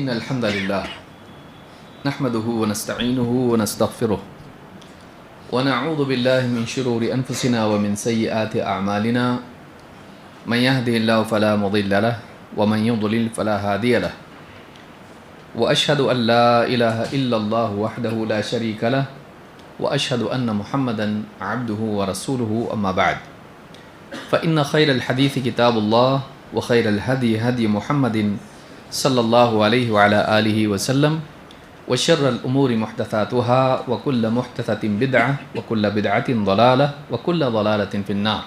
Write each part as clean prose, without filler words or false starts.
إن الحمد لله نحمده ونستعينه ونستغفره ونعوذ بالله من شرور أنفسنا ومن سيئات أعمالنا من يهده الله فلا مضل له ومن يضلل فلا هادي له وأشهد أن لا إله إلا الله وحده لا شريك له وأشهد أن محمدا عبده ورسوله أما بعد فإن خير الحديث كتاب الله وخير الهدي هدي محمد صلى الله عليه وعلى آله وسلم وشر الأمور محدثاتها وكل محدثة بدعة وكل بدعة ضلالة وكل ضلالة في النار.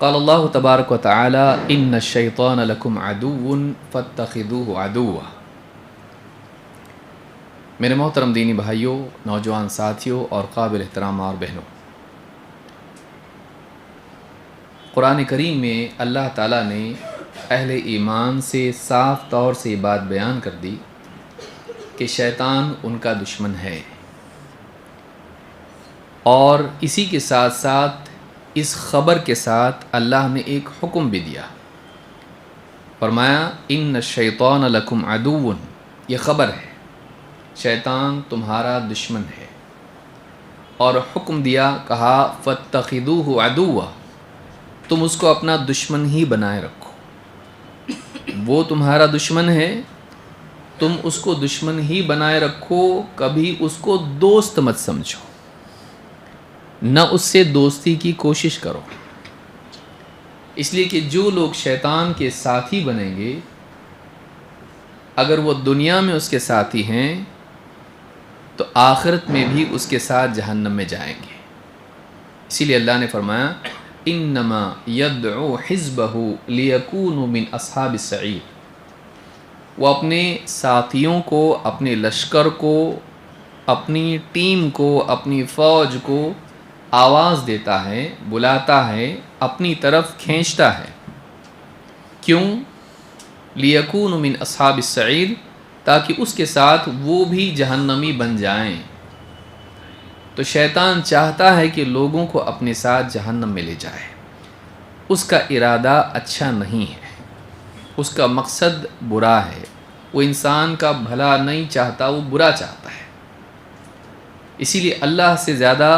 قال الله تبارك وتعالى إن الشيطان لكم عدو فاتخذوه عدوا. میرے محترم دینی بھائیوں، نوجوان ساتھیوں اور قابل احترام اور بہنوں، قرآن کریم میں اللہ تعالیٰ نے اہل ایمان سے صاف طور سے یہ بات بیان کر دی کہ شیطان ان کا دشمن ہے، اور اسی کے ساتھ ساتھ اس خبر کے ساتھ اللہ نے ایک حکم بھی دیا، فرمایا ان الشیطان لکم عدو، یہ خبر ہے، شیطان تمہارا دشمن ہے، اور حکم دیا، کہا فاتخذوہ عدوا، تم اس کو اپنا دشمن ہی بنائے رکھو، وہ تمہارا دشمن ہے، تم اس کو دشمن ہی بنائے رکھو، کبھی اس کو دوست مت سمجھو، نہ اس سے دوستی کی کوشش کرو، اس لیے کہ جو لوگ شیطان کے ساتھی بنیں گے، اگر وہ دنیا میں اس کے ساتھی ہیں تو آخرت میں بھی اس کے ساتھ جہنم میں جائیں گے. اسی لیے اللہ نے فرمایا انما یدعو حزبہ لیکونوا من اصحاب السعیر، وہ اپنے ساتھیوں کو، اپنے لشکر کو، اپنی ٹیم کو، اپنی فوج کو آواز دیتا ہے، بلاتا ہے، اپنی طرف کھینچتا ہے. کیوں؟ لیکونوا من اصحاب السعیر، تاکہ اس کے ساتھ وہ بھی جہنمی بن جائیں. تو شیطان چاہتا ہے کہ لوگوں کو اپنے ساتھ جہنم میں لے جائے. اس کا ارادہ اچھا نہیں ہے، اس کا مقصد برا ہے، وہ انسان کا بھلا نہیں چاہتا، وہ برا چاہتا ہے. اسی لیے اللہ سے زیادہ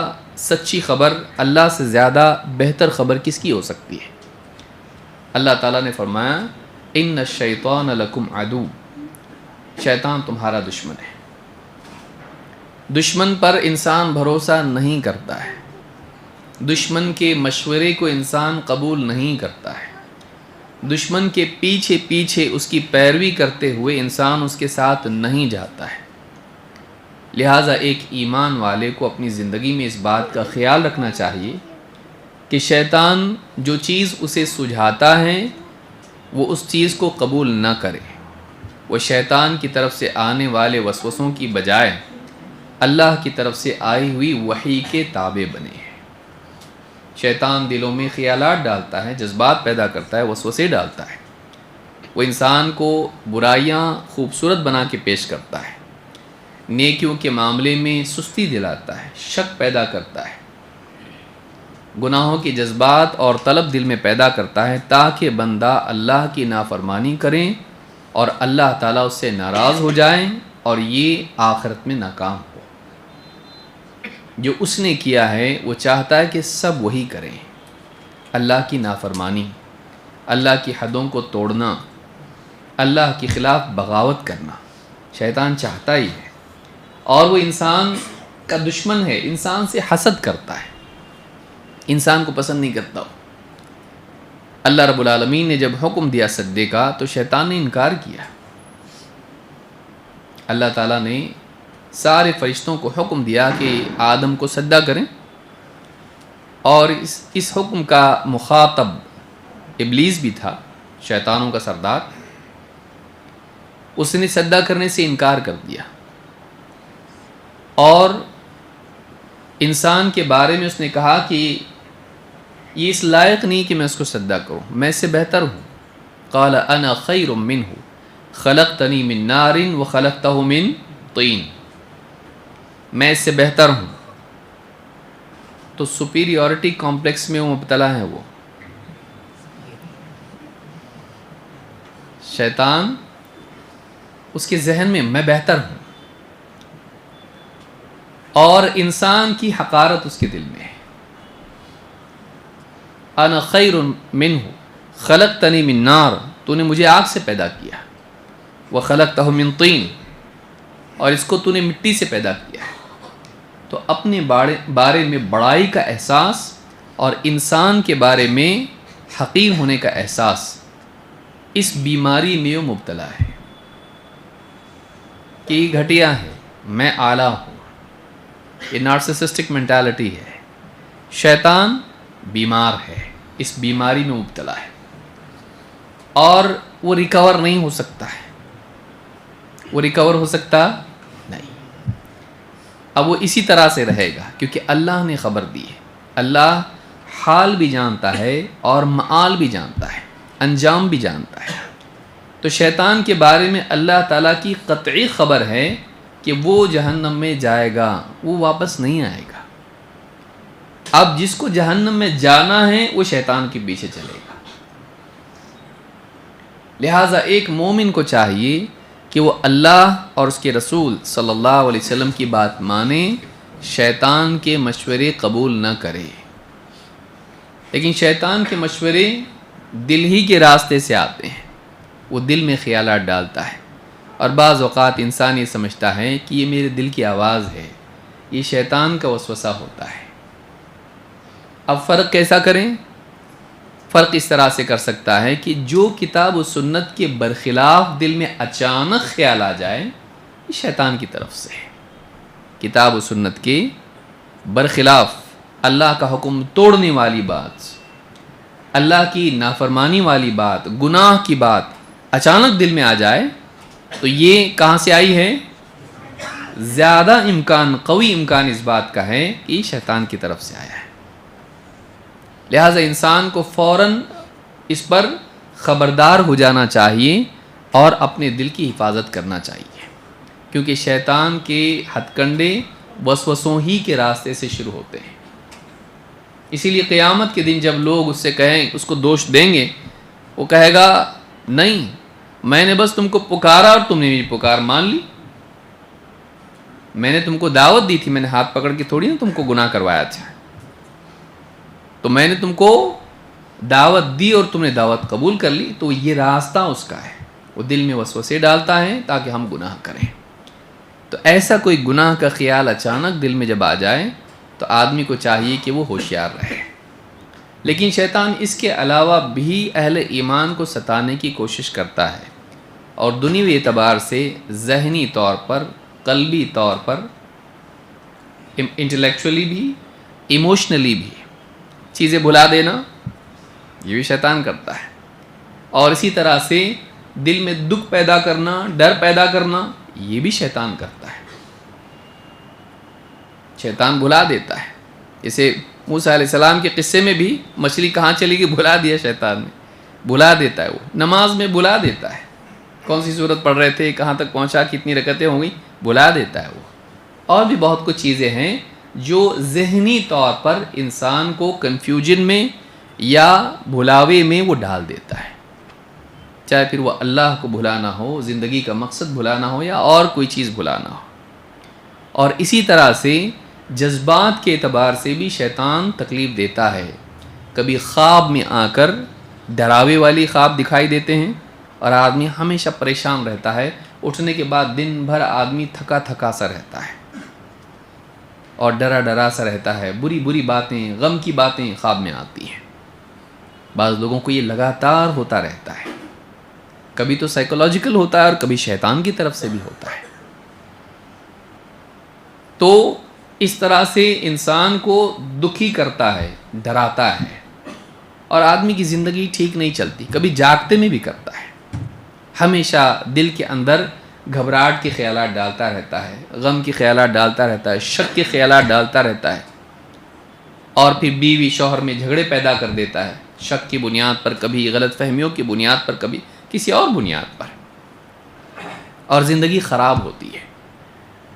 سچی خبر، اللہ سے زیادہ بہتر خبر کس کی ہو سکتی ہے؟ اللہ تعالیٰ نے فرمایا ان الشیطان لکم عدو، شیطان تمہارا دشمن ہے. دشمن پر انسان بھروسہ نہیں کرتا ہے، دشمن کے مشورے کو انسان قبول نہیں کرتا ہے، دشمن کے پیچھے پیچھے اس کی پیروی کرتے ہوئے انسان اس کے ساتھ نہیں جاتا ہے. لہٰذا ایک ایمان والے کو اپنی زندگی میں اس بات کا خیال رکھنا چاہیے کہ شیطان جو چیز اسے سجھاتا ہے وہ اس چیز کو قبول نہ کرے. وہ شیطان کی طرف سے آنے والے وسوسوں کی بجائے اللہ کی طرف سے آئی ہوئی وحی کے تابع بنے. شیطان دلوں میں خیالات ڈالتا ہے، جذبات پیدا کرتا ہے، وسوسے ڈالتا ہے. وہ انسان کو برائیاں خوبصورت بنا کے پیش کرتا ہے، نیکیوں کے معاملے میں سستی دلاتا ہے، شک پیدا کرتا ہے، گناہوں کے جذبات اور طلب دل میں پیدا کرتا ہے، تاکہ بندہ اللہ کی نافرمانی کریں اور اللہ تعالیٰ اس سے ناراض ہو جائیں اور یہ آخرت میں ناکام ہو. جو اس نے کیا ہے وہ چاہتا ہے کہ سب وہی کریں. اللہ کی نافرمانی، اللہ کی حدوں کو توڑنا، اللہ کے خلاف بغاوت کرنا شیطان چاہتا ہی ہے، اور وہ انسان کا دشمن ہے، انسان سے حسد کرتا ہے، انسان کو پسند نہیں کرتا. اللہ رب العالمین نے جب حکم دیا سجدے کا تو شیطان نے انکار کیا. اللہ تعالیٰ نے سارے فرشتوں کو حکم دیا کہ آدم کو سجدہ کریں، اور اس حکم کا مخاطب ابلیس بھی تھا، شیطانوں کا سردار. اس نے سجدہ کرنے سے انکار کر دیا، اور انسان کے بارے میں اس نے کہا کہ یہ اس لائق نہیں کہ میں اس کو سجدہ کروں، میں اس سے بہتر ہوں. قال انا خیر منہ خلقتنی من نار وخلقتہ من طین، میں اس سے بہتر ہوں. تو سپیریورٹی کمپلیکس میں وہ مبتلا ہے. وہ شیطان اس کے ذہن میں بہتر ہوں، اور انسان کی حقارت اس کے دل میں ہے۔ انا خیر منہ خلقتنی من نار، تو نے مجھے آگ سے پیدا کیا، وخلقتہ من طین، اور اس کو تو نے مٹی سے پیدا کیا ہے۔ تو اپنے بارے میں بڑائی کا احساس اور انسان کے بارے میں حقیر ہونے کا احساس، اس بیماری میں وہ مبتلا ہے کہ یہ گھٹیا ہے، میں اعلیٰ ہوں۔ یہ نارسسسٹک مینٹالٹی ہے۔ شیطان بیمار ہے، اس بیماری میں مبتلا ہے، اور وہ ریکور نہیں ہو سکتا ہے۔ وہ ریکور ہو سکتا نہیں۔ اب وہ اسی طرح سے رہے گا، کیونکہ اللہ نے خبر دی ہے۔ اللہ حال بھی جانتا ہے اور معال بھی جانتا ہے، انجام بھی جانتا ہے۔ تو شیطان کے بارے میں اللہ تعالیٰ کی قطعی خبر ہے کہ وہ جہنم میں جائے گا، وہ واپس نہیں آئے گا۔ اب جس کو جہنم میں جانا ہے وہ شیطان کے پیچھے چلے گا۔ لہٰذا ایک مومن کو چاہیے کہ وہ اللہ اور اس کے رسول صلی اللہ علیہ وسلم کی بات مانے، شیطان کے مشورے قبول نہ کرے۔ لیکن شیطان کے مشورے دل ہی کے راستے سے آتے ہیں، وہ دل میں خیالات ڈالتا ہے، اور بعض اوقات انسان یہ سمجھتا ہے کہ یہ میرے دل کی آواز ہے، یہ شیطان کا وسوسہ ہوتا ہے۔ اب فرق کیسا کریں؟ فرق اس طرح سے کر سکتا ہے کہ جو کتاب و سنت کے برخلاف دل میں اچانک خیال آ جائے، یہ شیطان کی طرف سے ہے۔ کتاب و سنت کے برخلاف اللہ کا حکم توڑنے والی بات، اللہ کی نافرمانی والی بات، گناہ کی بات اچانک دل میں آ جائے، تو یہ کہاں سے آئی ہے؟ زیادہ امکان، قوی امکان اس بات کا ہے کہ یہ شیطان کی طرف سے آیا ہے۔ لہٰذا انسان کو فوراً اس پر خبردار ہو جانا چاہیے اور اپنے دل کی حفاظت کرنا چاہیے، کیونکہ شیطان کے ہتھ کنڈے وسوسوں ہی کے راستے سے شروع ہوتے ہیں۔ اسی لیے قیامت کے دن جب لوگ اس سے کہیں، اس کو دوش دیں گے، وہ کہے گا نہیں، میں نے بس تم کو پکارا اور تم نے میری پکار مان لی، میں نے تم کو دعوت دی تھی، میں نے ہاتھ پکڑ کے تھوڑی نا تم کو گناہ کروایا تھا، تو میں نے تم کو دعوت دی اور تم نے دعوت قبول کر لی۔ تو یہ راستہ اس کا ہے، وہ دل میں وسوسے ڈالتا ہے تاکہ ہم گناہ کریں۔ تو ایسا کوئی گناہ کا خیال اچانک دل میں جب آ جائے تو آدمی کو چاہیے کہ وہ ہوشیار رہے۔ لیکن شیطان اس کے علاوہ بھی اہل ایمان کو ستانے کی کوشش کرتا ہے، اور دنیوی اعتبار سے ذہنی طور پر، قلبی طور پر، انٹلیکچولی بھی، ایموشنلی بھی چیزیں بھلا دینا، یہ بھی شیطان کرتا ہے۔ اور اسی طرح سے دل میں دکھ پیدا کرنا، ڈر پیدا کرنا، یہ بھی شیطان کرتا ہے۔ شیطان بھلا دیتا ہے۔ جیسے موسیٰ علیہ السلام کے قصے میں بھی مچھلی کہاں چلی گئی، بھلا دیا شیطان نے، بھلا دیتا ہے۔ وہ نماز میں بھلا دیتا ہے، کون سی صورت پڑھ رہے تھے، کہاں تک پہنچا، کتنی رکعتیں ہو گئی، بھلا دیتا ہے وہ۔ اور بھی بہت کچھ چیزیں ہیں جو ذہنی طور پر انسان کو کنفیوژن میں یا بھلاوے میں وہ ڈال دیتا ہے، چاہے پھر وہ اللہ کو بھلانا ہو، زندگی کا مقصد بھلانا ہو، یا اور کوئی چیز بھلانا ہو۔ اور اسی طرح سے جذبات کے اعتبار سے بھی شیطان تکلیف دیتا ہے۔ کبھی خواب میں آ کر ڈراوے والی خواب دکھائی دیتے ہیں، اور آدمی ہمیشہ پریشان رہتا ہے، اٹھنے کے بعد دن بھر آدمی تھکا تھکا سا رہتا ہے اور ڈرا ڈرا سا رہتا ہے، بری بری باتیں، غم کی باتیں خواب میں آتی ہیں۔ بعض لوگوں کو یہ لگاتار ہوتا رہتا ہے، کبھی تو سائیکولوجیکل ہوتا ہے اور کبھی شیطان کی طرف سے بھی ہوتا ہے۔ تو اس طرح سے انسان کو دکھی کرتا ہے، ڈراتا ہے، اور آدمی کی زندگی ٹھیک نہیں چلتی۔ کبھی جاگتے میں بھی کرتا ہے، ہمیشہ دل کے اندر گھبراہٹ کے خیالات ڈالتا رہتا ہے، غم کے خیالات ڈالتا رہتا ہے، شک کے خیالات ڈالتا رہتا ہے، اور پھر بیوی شوہر میں جھگڑے پیدا کر دیتا ہے، شک کی بنیاد پر، کبھی غلط فہمیوں کی بنیاد پر، کبھی کسی اور بنیاد پر، اور زندگی خراب ہوتی ہے۔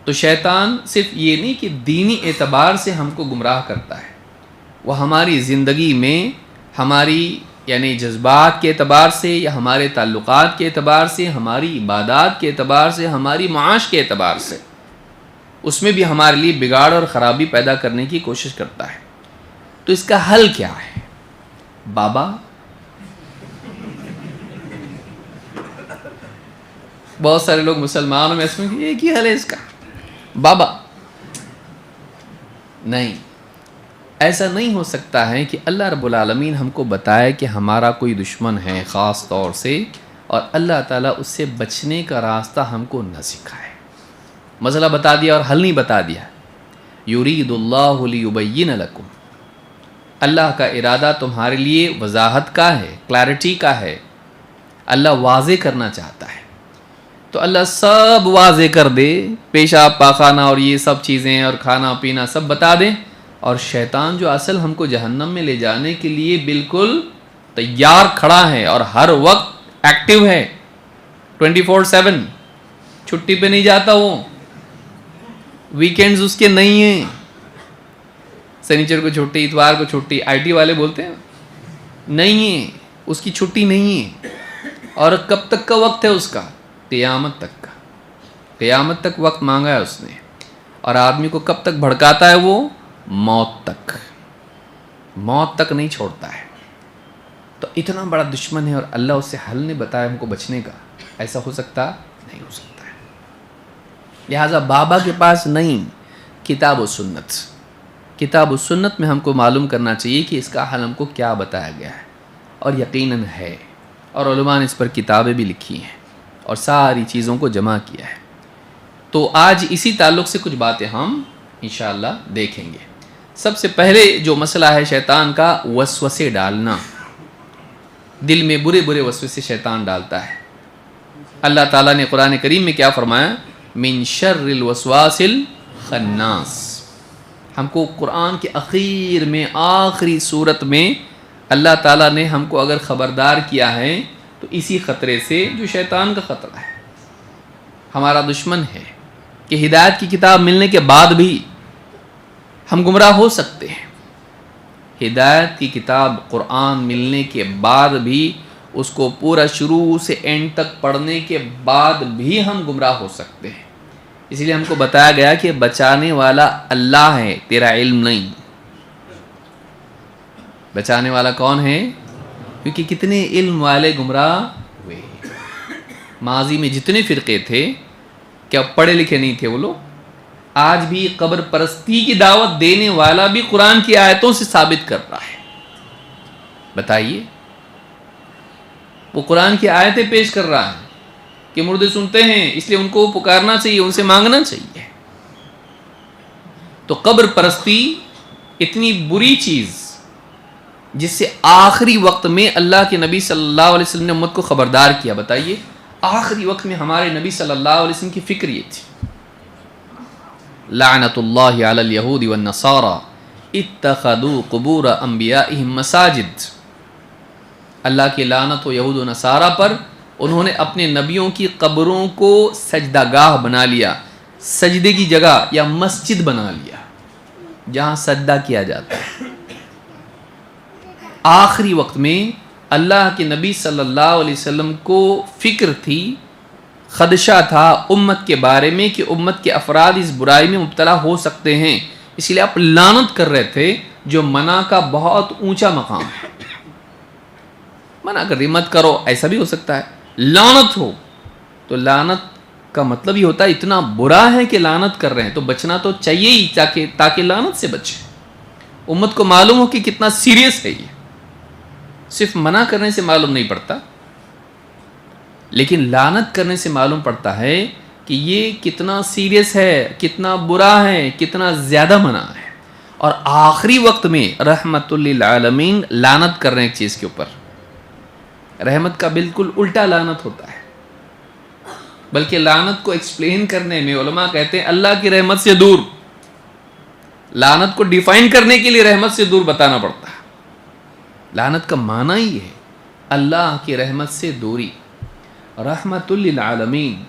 تو شیطان صرف یہ نہیں کہ دینی اعتبار سے ہم کو گمراہ کرتا ہے، وہ ہماری زندگی میں ہماری یعنی جذبات کے اعتبار سے یا ہمارے تعلقات کے اعتبار سے، ہماری عبادات کے اعتبار سے، ہماری معاش کے اعتبار سے، اس میں بھی ہمارے لیے بگاڑ اور خرابی پیدا کرنے کی کوشش کرتا ہے۔ تو اس کا حل کیا ہے؟ بابا، بہت سارے لوگ مسلمانوں میں اس میں ایک ہی حل ہے اس کا، بابا۔ نہیں، ایسا نہیں ہو سکتا ہے کہ اللہ رب العالمین ہم کو بتائے کہ ہمارا کوئی دشمن ہے خاص طور سے، اور اللہ تعالیٰ اس سے بچنے کا راستہ ہم کو نہ سکھائے۔ مسئلہ بتا دیا اور حل نہیں بتا دیا۔ یرید اللہ لیبین لکم، اللہ کا ارادہ تمہارے لیے وضاحت کا ہے، کلیرٹی کا ہے، اللہ واضح کرنا چاہتا ہے۔ تو اللہ سب واضح کر دے، پیشاب پاخانہ اور یہ سب چیزیں اور کھانا پینا سب بتا دیں، اور شیطان جو اصل ہم کو جہنم میں لے جانے کے لیے بالکل تیار کھڑا ہے اور ہر وقت ایکٹیو ہے، 24/7، چھٹی پہ نہیں جاتا، وہ ویکینڈز اس کے نہیں ہیں، سنیچر کو چھٹی، اتوار کو چھٹی، آئی ٹی والے بولتے ہیں نہیں ہے، اس کی چھٹی نہیں ہے۔ اور کب تک کا وقت ہے اس کا؟ قیامت تک کا۔ قیامت تک وقت مانگا ہے اس نے، اور آدمی کو کب تک بھڑکاتا ہے وہ؟ موت تک، موت تک نہیں چھوڑتا ہے۔ تو اتنا بڑا دشمن ہے اور اللہ اس سے حل نے بتایا ہم کو بچنے کا، ایسا ہو سکتا نہیں ہو سکتا ہے۔ لہٰذا بابا کے پاس نہیں، کتاب و سنت، کتاب و سنت میں ہم کو معلوم کرنا چاہیے کہ اس کا حل ہم کو کیا بتایا گیا ہے، اور یقیناً ہے، اور علماء نے اس پر کتابیں بھی لکھی ہیں اور ساری چیزوں کو جمع کیا ہے۔ تو آج اسی تعلق سے کچھ باتیں ہم انشاءاللہ دیکھیں گے۔ سب سے پہلے جو مسئلہ ہے شیطان کا، وسوسے ڈالنا، دل میں برے برے وسوسے شیطان ڈالتا ہے۔ اللہ تعالیٰ نے قرآن کریم میں کیا فرمایا؟ من شر الوسواس الخناس۔ ہم کو قرآن کے اخیر میں، آخری صورت میں اللہ تعالیٰ نے ہم کو اگر خبردار کیا ہے تو اسی خطرے سے جو شیطان کا خطرہ ہے، ہمارا دشمن ہے، کہ ہدایت کی کتاب ملنے کے بعد بھی ہم گمراہ ہو سکتے ہیں۔ ہدایت کی کتاب قرآن ملنے کے بعد بھی، اس کو پورا شروع سے اینڈ تک پڑھنے کے بعد بھی ہم گمراہ ہو سکتے ہیں۔ اس لیے ہم کو بتایا گیا کہ بچانے والا اللہ ہے، تیرا علم نہیں۔ بچانے والا کون ہے؟ کیونکہ کتنے علم والے گمراہ ہوئے، ماضی میں جتنے فرقے تھے، کیا پڑھے لکھے نہیں تھے وہ لوگ؟ آج بھی قبر پرستی کی دعوت دینے والا بھی قرآن کی آیتوں سے ثابت کر رہا ہے۔ بتائیے، وہ قرآن کی آیتیں پیش کر رہا ہے کہ مردے سنتے ہیں، اس لیے ان کو پکارنا چاہیے، ان سے مانگنا چاہیے۔ تو قبر پرستی اتنی بری چیز، جس سے آخری وقت میں اللہ کے نبی صلی اللہ علیہ وسلم نے امت کو خبردار کیا۔ بتائیے، آخری وقت میں ہمارے نبی صلی اللہ علیہ وسلم کی فکر یہ تھی، لعنت اللہ علی الیہود والنصارى اتخذوا قبور انبیائہم مساجد۔ اللہ کی لعنت ہو یہود و نصارہ پر، انہوں نے اپنے نبیوں کی قبروں کو سجدہ گاہ بنا لیا، سجدے کی جگہ یا مسجد بنا لیا جہاں سجدہ کیا جاتا ہے۔ آخری وقت میں اللہ کے نبی صلی اللہ علیہ وسلم کو فکر تھی، خدشہ تھا امت کے بارے میں کہ امت کے افراد اس برائی میں مبتلا ہو سکتے ہیں، اس لیے آپ لعنت کر رہے تھے، جو منع کا بہت اونچا مقام ہے۔ منع کر دی مت کرو، ایسا بھی ہو سکتا ہے۔ لعنت ہو تو لعنت کا مطلب یہ ہوتا ہے اتنا برا ہے کہ لعنت کر رہے ہیں، تو بچنا تو چاہیے ہی تاکہ لعنت سے بچے، امت کو معلوم ہو کہ کتنا سیریس ہے۔ یہ صرف منع کرنے سے معلوم نہیں پڑتا، لیکن لعنت کرنے سے معلوم پڑتا ہے کہ یہ کتنا سیریس ہے، کتنا برا ہے، کتنا زیادہ منع ہے۔ اور آخری وقت میں رحمت للعالمین لعنت کر رہے ہیں ایک چیز کے اوپر۔ رحمت کا بالکل الٹا لعنت ہوتا ہے، بلکہ لعنت کو ایکسپلین کرنے میں علماء کہتے ہیں اللہ کی رحمت سے دور، لعنت کو ڈیفائن کرنے کے لیے رحمت سے دور بتانا پڑتا ہے۔ لعنت کا معنی ہی ہے اللہ کی رحمت سے دوری۔ رحمت للعالمین،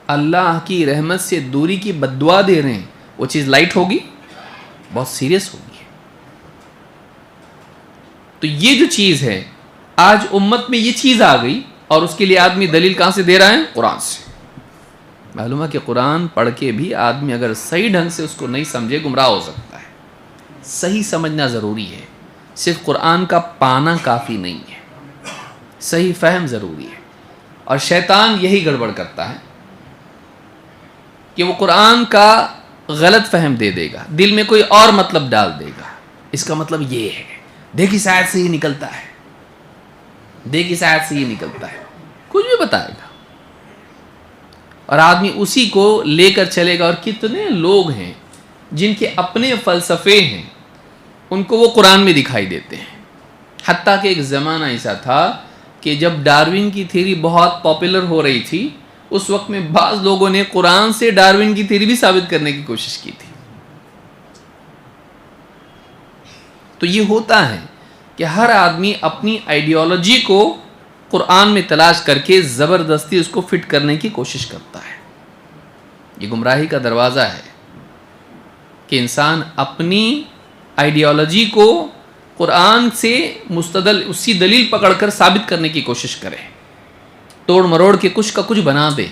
اللہ کی رحمت سے دوری کی بد دعا دے رہے ہیں، وہ چیز لائٹ ہوگی؟ بہت سیریس ہوگی۔ تو یہ جو چیز ہے آج امت میں یہ چیز آ گئی اور اس کے لیے آدمی دلیل کہاں سے دے رہا ہے؟ قرآن سے۔ معلوم ہے کہ قرآن پڑھ کے بھی آدمی اگر صحیح ڈھنگ سے اس کو نہیں سمجھے گمراہ ہو سکتا ہے۔ صحیح سمجھنا ضروری ہے، صرف قرآن کا پانا کافی نہیں ہے، صحیح فہم ضروری ہے۔ اور شیطان یہی گڑبڑ کرتا ہے کہ وہ قرآن کا غلط فہم دے دے گا، دل میں کوئی اور مطلب ڈال دے گا، اس کا مطلب یہ ہے، دیکھ اس آیت سے ہی نکلتا ہے، دیکھ اس آیت سے ہی نکلتا ہے، کچھ بھی بتائے گا، اور آدمی اسی کو لے کر چلے گا۔ اور کتنے لوگ ہیں جن کے اپنے فلسفے ہیں، ان کو وہ قرآن میں دکھائی دیتے ہیں۔ حتیٰ کہ ایک زمانہ ایسا تھا کہ جب ڈارون کی تھیوری بہت پاپولر ہو رہی تھی، اس وقت میں بعض لوگوں نے قرآن سے ڈارون کی تھیوری بھی ثابت کرنے کی کوشش کی تھی۔ تو یہ ہوتا ہے کہ ہر آدمی اپنی آئیڈیالوجی کو قرآن میں تلاش کر کے زبردستی اس کو فٹ کرنے کی کوشش کرتا ہے۔ یہ گمراہی کا دروازہ ہے کہ انسان اپنی آئیڈیالوجی کو قرآن سے مستدل اسی دلیل پکڑ کر ثابت کرنے کی کوشش کرے، توڑ مروڑ کے کچھ کا کچھ بنا دے،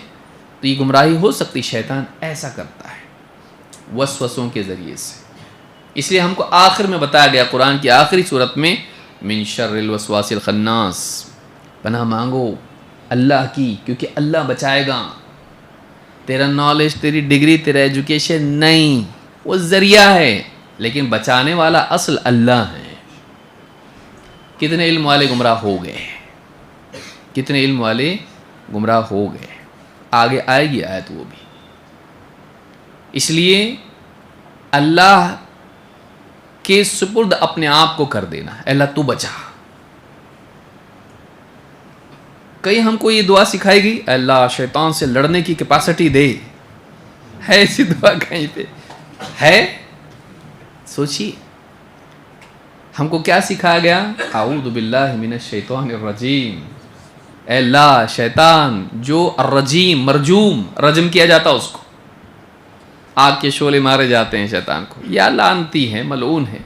تو یہ گمراہی ہو سکتی۔ شیطان ایسا کرتا ہے وسوسوں کے ذریعے سے۔ اس لیے ہم کو آخر میں بتایا گیا قرآن کی آخری صورت میں من شر الوسواس الخناس، پناہ مانگو اللہ کی، کیونکہ اللہ بچائے گا۔ تیرا نالج، تیری ڈگری، تیرا ایجوکیشن نہیں، وہ ذریعہ ہے، لیکن بچانے والا اصل اللہ ہے۔ کتنے علم والے گمراہ ہو گئے، کتنے علم والے گمراہ ہو گئے۔ آگے آئے گی آیت وہ بھی۔ اس لیے اللہ کے سپرد اپنے آپ کو کر دینا، اللہ تو بچا۔ کہیں ہم کو یہ دعا سکھائی گئی اللہ شیطان سے لڑنے کی کیپیسٹی دے، ہے ایسی دعا کہیں پہ ہے؟ سوچیے ہم کو کیا سکھایا گیا؟ اعوذ باللہ من الشیطان الرجیم، اے اللہ شیطان جو الرجیم مرجوم، رجم کیا جاتا اس کو، آگ کے شعلے مارے جاتے ہیں شیطان کو، یا لعنتی ہے، ملعون ہے،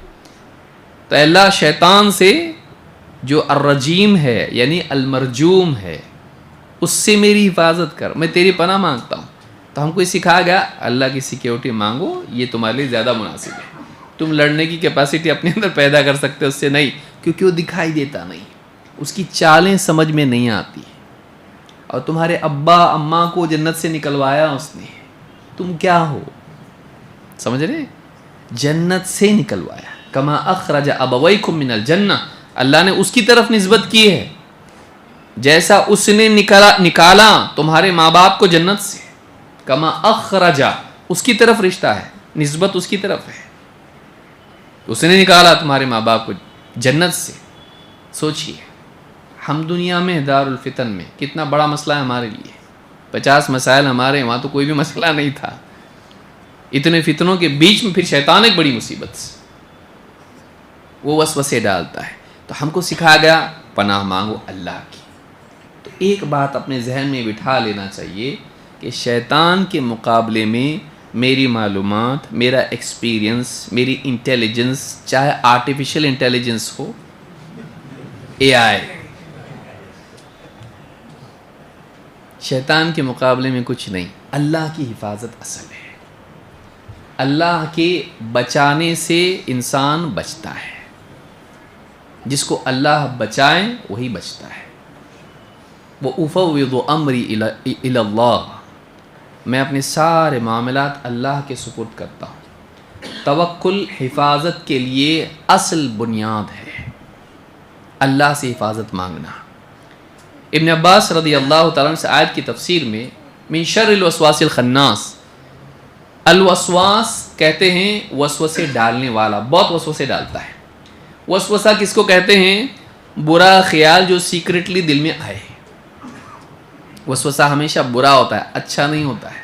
تو اے اللہ شیطان سے جو الرجیم ہے یعنی المرجوم ہے، اس سے میری حفاظت کر، میں تیری پناہ مانگتا ہوں۔ تو ہم کو یہ سکھایا گیا اللہ کی سیکیورٹی مانگو، یہ تمہارے لیے زیادہ مناسب ہے۔ تم لڑنے کی کیپیسٹی اپنے اندر پیدا کر سکتے اس سے نہیں، کیونکہ وہ دکھائی دیتا نہیں، اس کی چالیں سمجھ میں نہیں آتی۔ اور تمہارے ابا اماں کو جنت سے نکلوایا اس نے، تم کیا ہو؟ سمجھ رہے؟ جنت سے نکلوایا، کما اخرج ابویکم من الجنہ، اللہ نے اس کی طرف نسبت کی ہے، جیسا اس نے نکالا تمہارے ماں باپ کو جنت سے، کما اخرجا، اس کی طرف رشتہ ہے، نسبت اس کی طرف ہے، اس نے نکالا تمہارے ماں باپ کو جنت سے۔ سوچئے ہم دنیا میں دار الفتن میں کتنا بڑا مسئلہ ہے ہمارے لیے، 50 مسائل ہمارے، وہاں تو کوئی بھی مسئلہ نہیں تھا، اتنے فتنوں کے بیچ میں پھر شیطان ایک بڑی مصیبت سے وہ وسوسے ڈالتا ہے۔ تو ہم کو سکھایا گیا پناہ مانگو اللہ کی۔ تو ایک بات اپنے ذہن میں بٹھا لینا چاہیے کہ شیطان کے مقابلے میں میری معلومات، میرا ایکسپیرینس، میری انٹیلیجنس، چاہے آرٹیفیشل انٹیلیجنس ہو، اے آئی، شیطان کے مقابلے میں کچھ نہیں۔ اللہ کی حفاظت اصل ہے، اللہ کے بچانے سے انسان بچتا ہے، جس کو اللہ بچائے وہی بچتا ہے۔ وَأُفَوِّضُ أَمْرِي إِلَى اللَّهِ، میں اپنے سارے معاملات اللہ کے سپرد کرتا ہوں۔ توکل حفاظت کے لیے اصل بنیاد ہے، اللہ سے حفاظت مانگنا۔ ابن عباس رضی اللہ تعالیٰ عنہ سے آیت کی تفسیر میں من شر الوسواس الخناس، الوسواس کہتے ہیں وسوسے ڈالنے والا، بہت وسوسے ڈالتا ہے۔ وسوسہ کس کو کہتے ہیں؟ برا خیال جو سیکرٹلی دل میں آئے۔ وسوسہ ہمیشہ برا ہوتا ہے، اچھا نہیں ہوتا ہے۔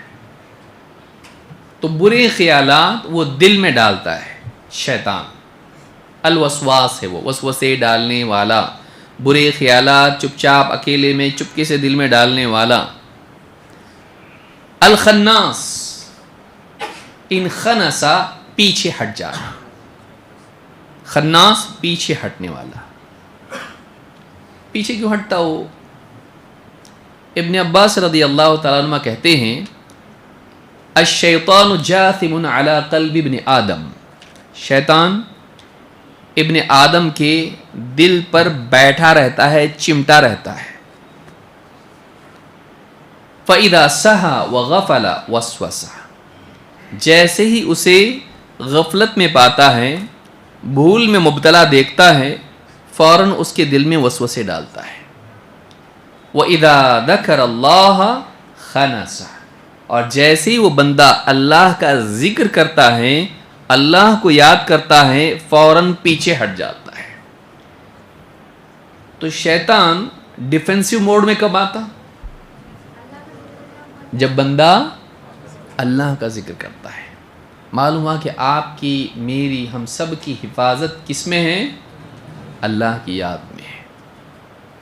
تو برے خیالات وہ دل میں ڈالتا ہے شیطان، الوسواس ہے وہ، وسوسے ڈالنے والا، برے خیالات چپ چاپ اکیلے میں چپکے سے دل میں ڈالنے والا۔ الخناس، انخنسا پیچھے ہٹ جانا، خناس پیچھے ہٹنے والا۔ پیچھے کیوں ہٹتا ہو؟ ابن عباس رضی اللہ تعالیٰ عنہ کہتے ہیں الشیطان جاثم علی قلب ابن آدم، شیطان ابن آدم کے دل پر بیٹھا رہتا ہے، چمٹا رہتا ہے. فَإِذَا سَهَا وَغَفَلَ وَسْوَسَ، جیسے ہی اسے غفلت میں پاتا ہے، بھول میں مبتلا دیکھتا ہے، فوراً اس کے دل میں وسوسے ڈالتا ہے. وَإِذَا ذَكَرَ اللَّهَ خَنَسَ، اور جیسے ہی وہ بندہ اللہ کا ذکر کرتا ہے، اللہ کو یاد کرتا ہے، فوراً پیچھے ہٹ جاتا ہے. تو شیطان ڈیفینسو موڈ میں کب آتا؟ جب بندہ اللہ کا ذکر کرتا ہے. معلوم ہوا کہ آپ کی، میری، ہم سب کی حفاظت کس میں ہے؟ اللہ کی یاد میں ہے.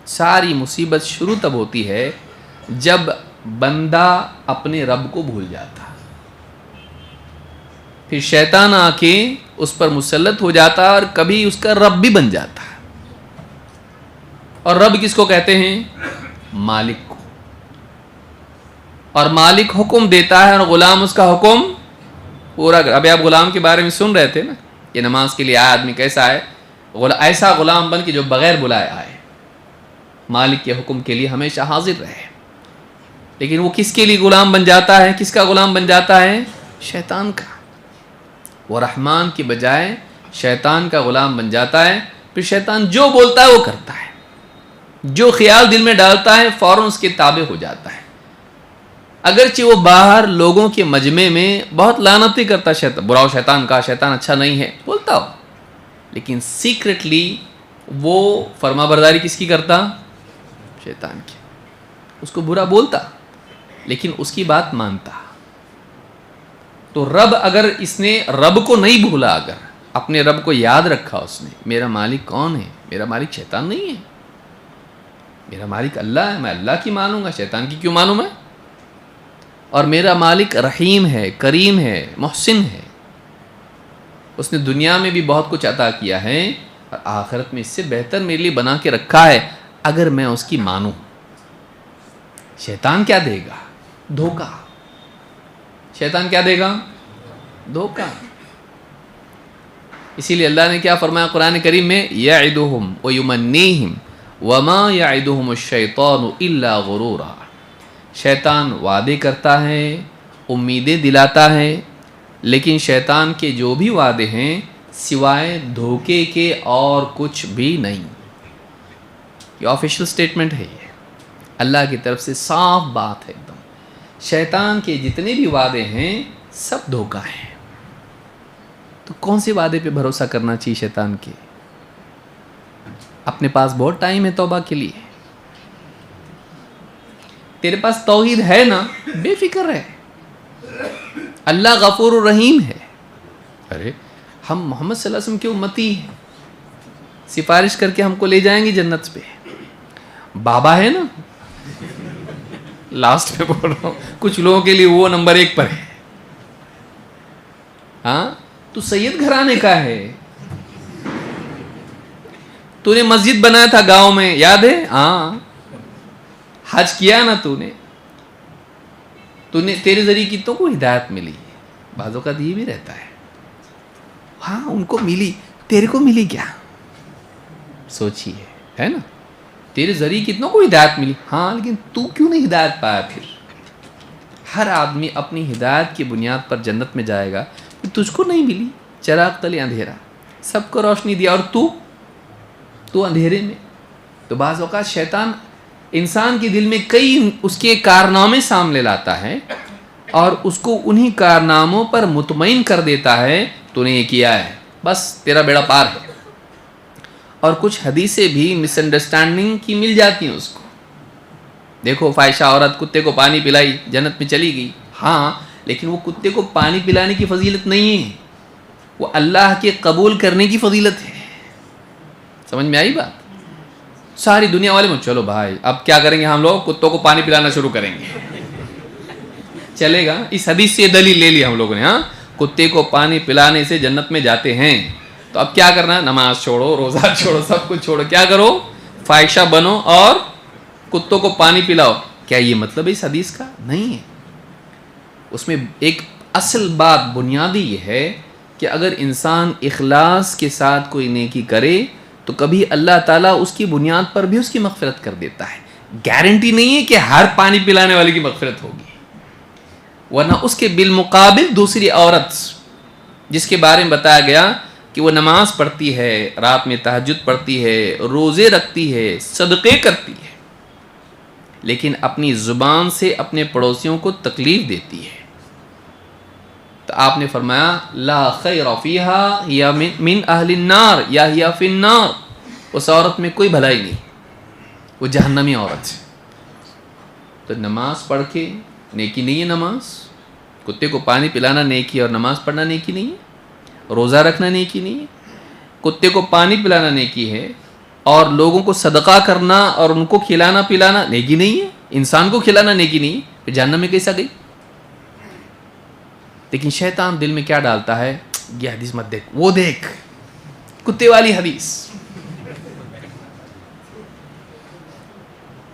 ساری مصیبت شروع تب ہوتی ہے جب بندہ اپنے رب کو بھول جاتا، پھر شیطان آ کے اس پر مسلط ہو جاتا اور کبھی اس کا رب بھی بن جاتا. اور رب کس کو کہتے ہیں؟ مالک کو. اور مالک حکم دیتا ہے اور غلام اس کا حکم پورا. ابھی آپ غلام کے بارے میں سن رہے تھے نا، یہ نماز کے لیے آیا آدمی کیسا ہے؟ ایسا غلام بن کے جو بغیر بلائے آئے، مالک کے حکم کے لیے ہمیشہ حاضر رہے. لیکن وہ کس کے لیے غلام بن جاتا ہے؟ کس کا غلام بن جاتا ہے؟ شیطان کا. وہ رحمان کی بجائے شیطان کا غلام بن جاتا ہے. پھر شیطان جو بولتا ہے وہ کرتا ہے، جو خیال دل میں ڈالتا ہے فوراً اس کے تابع ہو جاتا ہے. اگرچہ وہ باہر لوگوں کے مجمع میں بہت لعنتیں کرتا، شیطان براؤ، شیطان کا، شیطان اچھا نہیں ہے بولتا ہو، لیکن سیکرٹلی وہ فرما برداری کس کی کرتا؟ شیطان کی. اس کو برا بولتا لیکن اس کی بات مانتا. تو رب، اگر اس نے رب کو نہیں بھولا، اگر اپنے رب کو یاد رکھا اس نے، میرا مالک کون ہے؟ میرا مالک شیطان نہیں ہے، میرا مالک اللہ ہے، میں اللہ کی مانوں گا، شیطان کی کیوں مانوں میں؟ اور میرا مالک رحیم ہے، کریم ہے، محسن ہے، اس نے دنیا میں بھی بہت کچھ عطا کیا ہے اور آخرت میں اس سے بہتر میرے لیے بنا کے رکھا ہے اگر میں اس کی مانوں. شیطان کیا دے گا؟ دھوکہ. شیطان کیا دے گا؟ دھوکہ. اسی لیے اللہ نے کیا فرمایا قرآن کریم میں؟ یعدہم ویمنیہم وما یعدہم الشیطان الا غرورا. شیطان وعدے کرتا ہے، امیدیں دلاتا ہے، لیکن شیطان کے جو بھی وعدے ہیں سوائے دھوکے کے اور کچھ بھی نہیں. یہ آفیشل سٹیٹمنٹ ہے، یہ اللہ کی طرف سے صاف بات ہے ایک دم. شیطان کے جتنے بھی وعدے ہیں سب دھوکہ ہیں. تو کون سے وعدے پہ بھروسہ کرنا چاہیے شیطان کے؟ اپنے پاس بہت ٹائم ہے توبہ کے لیے. تیرے پاس توحید ہے نا، بے فکر رہ، اللہ غفور الرحیم ہے. ارے ہم محمد صلی اللہ علیہ وسلم کی امتی ہیں، سفارش کر کے ہم کو لے جائیں گے جنت پہ. بابا ہے نا، لاسٹ میں بول رہا ہوں، کچھ لوگوں کے لیے وہ نمبر 1 پر ہے. ہاں تو سید گھرانے کا ہے، تو نے مسجد بنایا تھا گاؤں میں، یاد ہے؟ ہاں. حج کیا نا تو نے تیرے ذریعے کتنوں کو ہدایت ملی. بعض اوقات یہ بھی رہتا ہے، ہاں ان کو ملی، تیرے کو ملی کیا؟ سوچیے، ہے نا، تیرے ذریعے کتنوں کو ہدایت ملی، ہاں لیکن تو کیوں نہیں ہدایت پایا؟ پھر ہر آدمی اپنی ہدایت کی بنیاد پر جنت میں جائے گا. تجھ کو نہیں ملی، چراغ تلے اندھیرا، سب کو روشنی دیا اور تو اندھیرے میں. تو بعض اوقات شیطان انسان کے دل میں کئی اس کے کارنامے سامنے لاتا ہے اور اس کو انہی کارناموں پر مطمئن کر دیتا ہے تو نے یہ کیا ہے، بس تیرا بیڑا پار ہے. اور کچھ حدیثیں بھی مس انڈرسٹینڈنگ کی مل جاتی ہیں اس کو. دیکھو فاحشہ عورت کتے کو پانی پلائی، جنت میں چلی گئی. ہاں لیکن وہ کتے کو پانی پلانے کی فضیلت نہیں ہے، وہ اللہ کے قبول کرنے کی فضیلت ہے. سمجھ میں آئی بات؟ ساری دنیا والے میں چلو بھائی اب کیا کریں گے، ہم لوگ کتوں کو پانی پلانا شروع کریں گے. چلے گا؟ اس حدیث سے دلیل لے لی ہم لوگوں نے. ہاں کتے کو پانی پلانے سے جنت میں جاتے ہیں، تو اب کیا کرنا ہے؟ نماز چھوڑو، روزہ چھوڑو، سب کچھ چھوڑو، کیا کرو؟ فاحشہ بنو اور کتوں کو پانی پلاؤ. کیا یہ مطلب ہے اس حدیث کا؟ نہیں ہے. اس میں ایک اصل بات بنیادی یہ ہے کہ اگر انسان اخلاص کے ساتھ کوئی نیکی کرے تو کبھی اللہ تعالیٰ اس کی بنیاد پر بھی اس کی مغفرت کر دیتا ہے. گارنٹی نہیں ہے کہ ہر پانی پلانے والے کی مغفرت ہوگی، ورنہ اس کے بالمقابل دوسری عورت جس کے بارے میں بتایا گیا کہ وہ نماز پڑھتی ہے، رات میں تہجد پڑھتی ہے، روزے رکھتی ہے، صدقے کرتی ہے، لیکن اپنی زبان سے اپنے پڑوسیوں کو تکلیف دیتی ہے، تو آپ نے فرمایا لا خیر فیہا یا من اہل النار یا ہی فی النار، اس عورت میں کوئی بھلائی نہیں، وہ جہنمی عورت ہے. تو نماز پڑھ کے نیکی نہیں ہے. نماز، کتے کو پانی پلانا نیکی اور نماز پڑھنا نیکی نہیں ہے. روزہ رکھنا نیکی نہیں ہے. کتے کو پانی پلانا نیکی ہے اور لوگوں کو صدقہ کرنا اور ان کو کھلانا پلانا نیکی نہیں ہے. انسان کو کھلانا نیکی نہیں ہے. پھر جہنم میں کیسا گئی؟ لیکن شیطان دل میں کیا ڈالتا ہے؟ یہ حدیث مت دیکھ، وہ دیکھ کتے والی حدیث.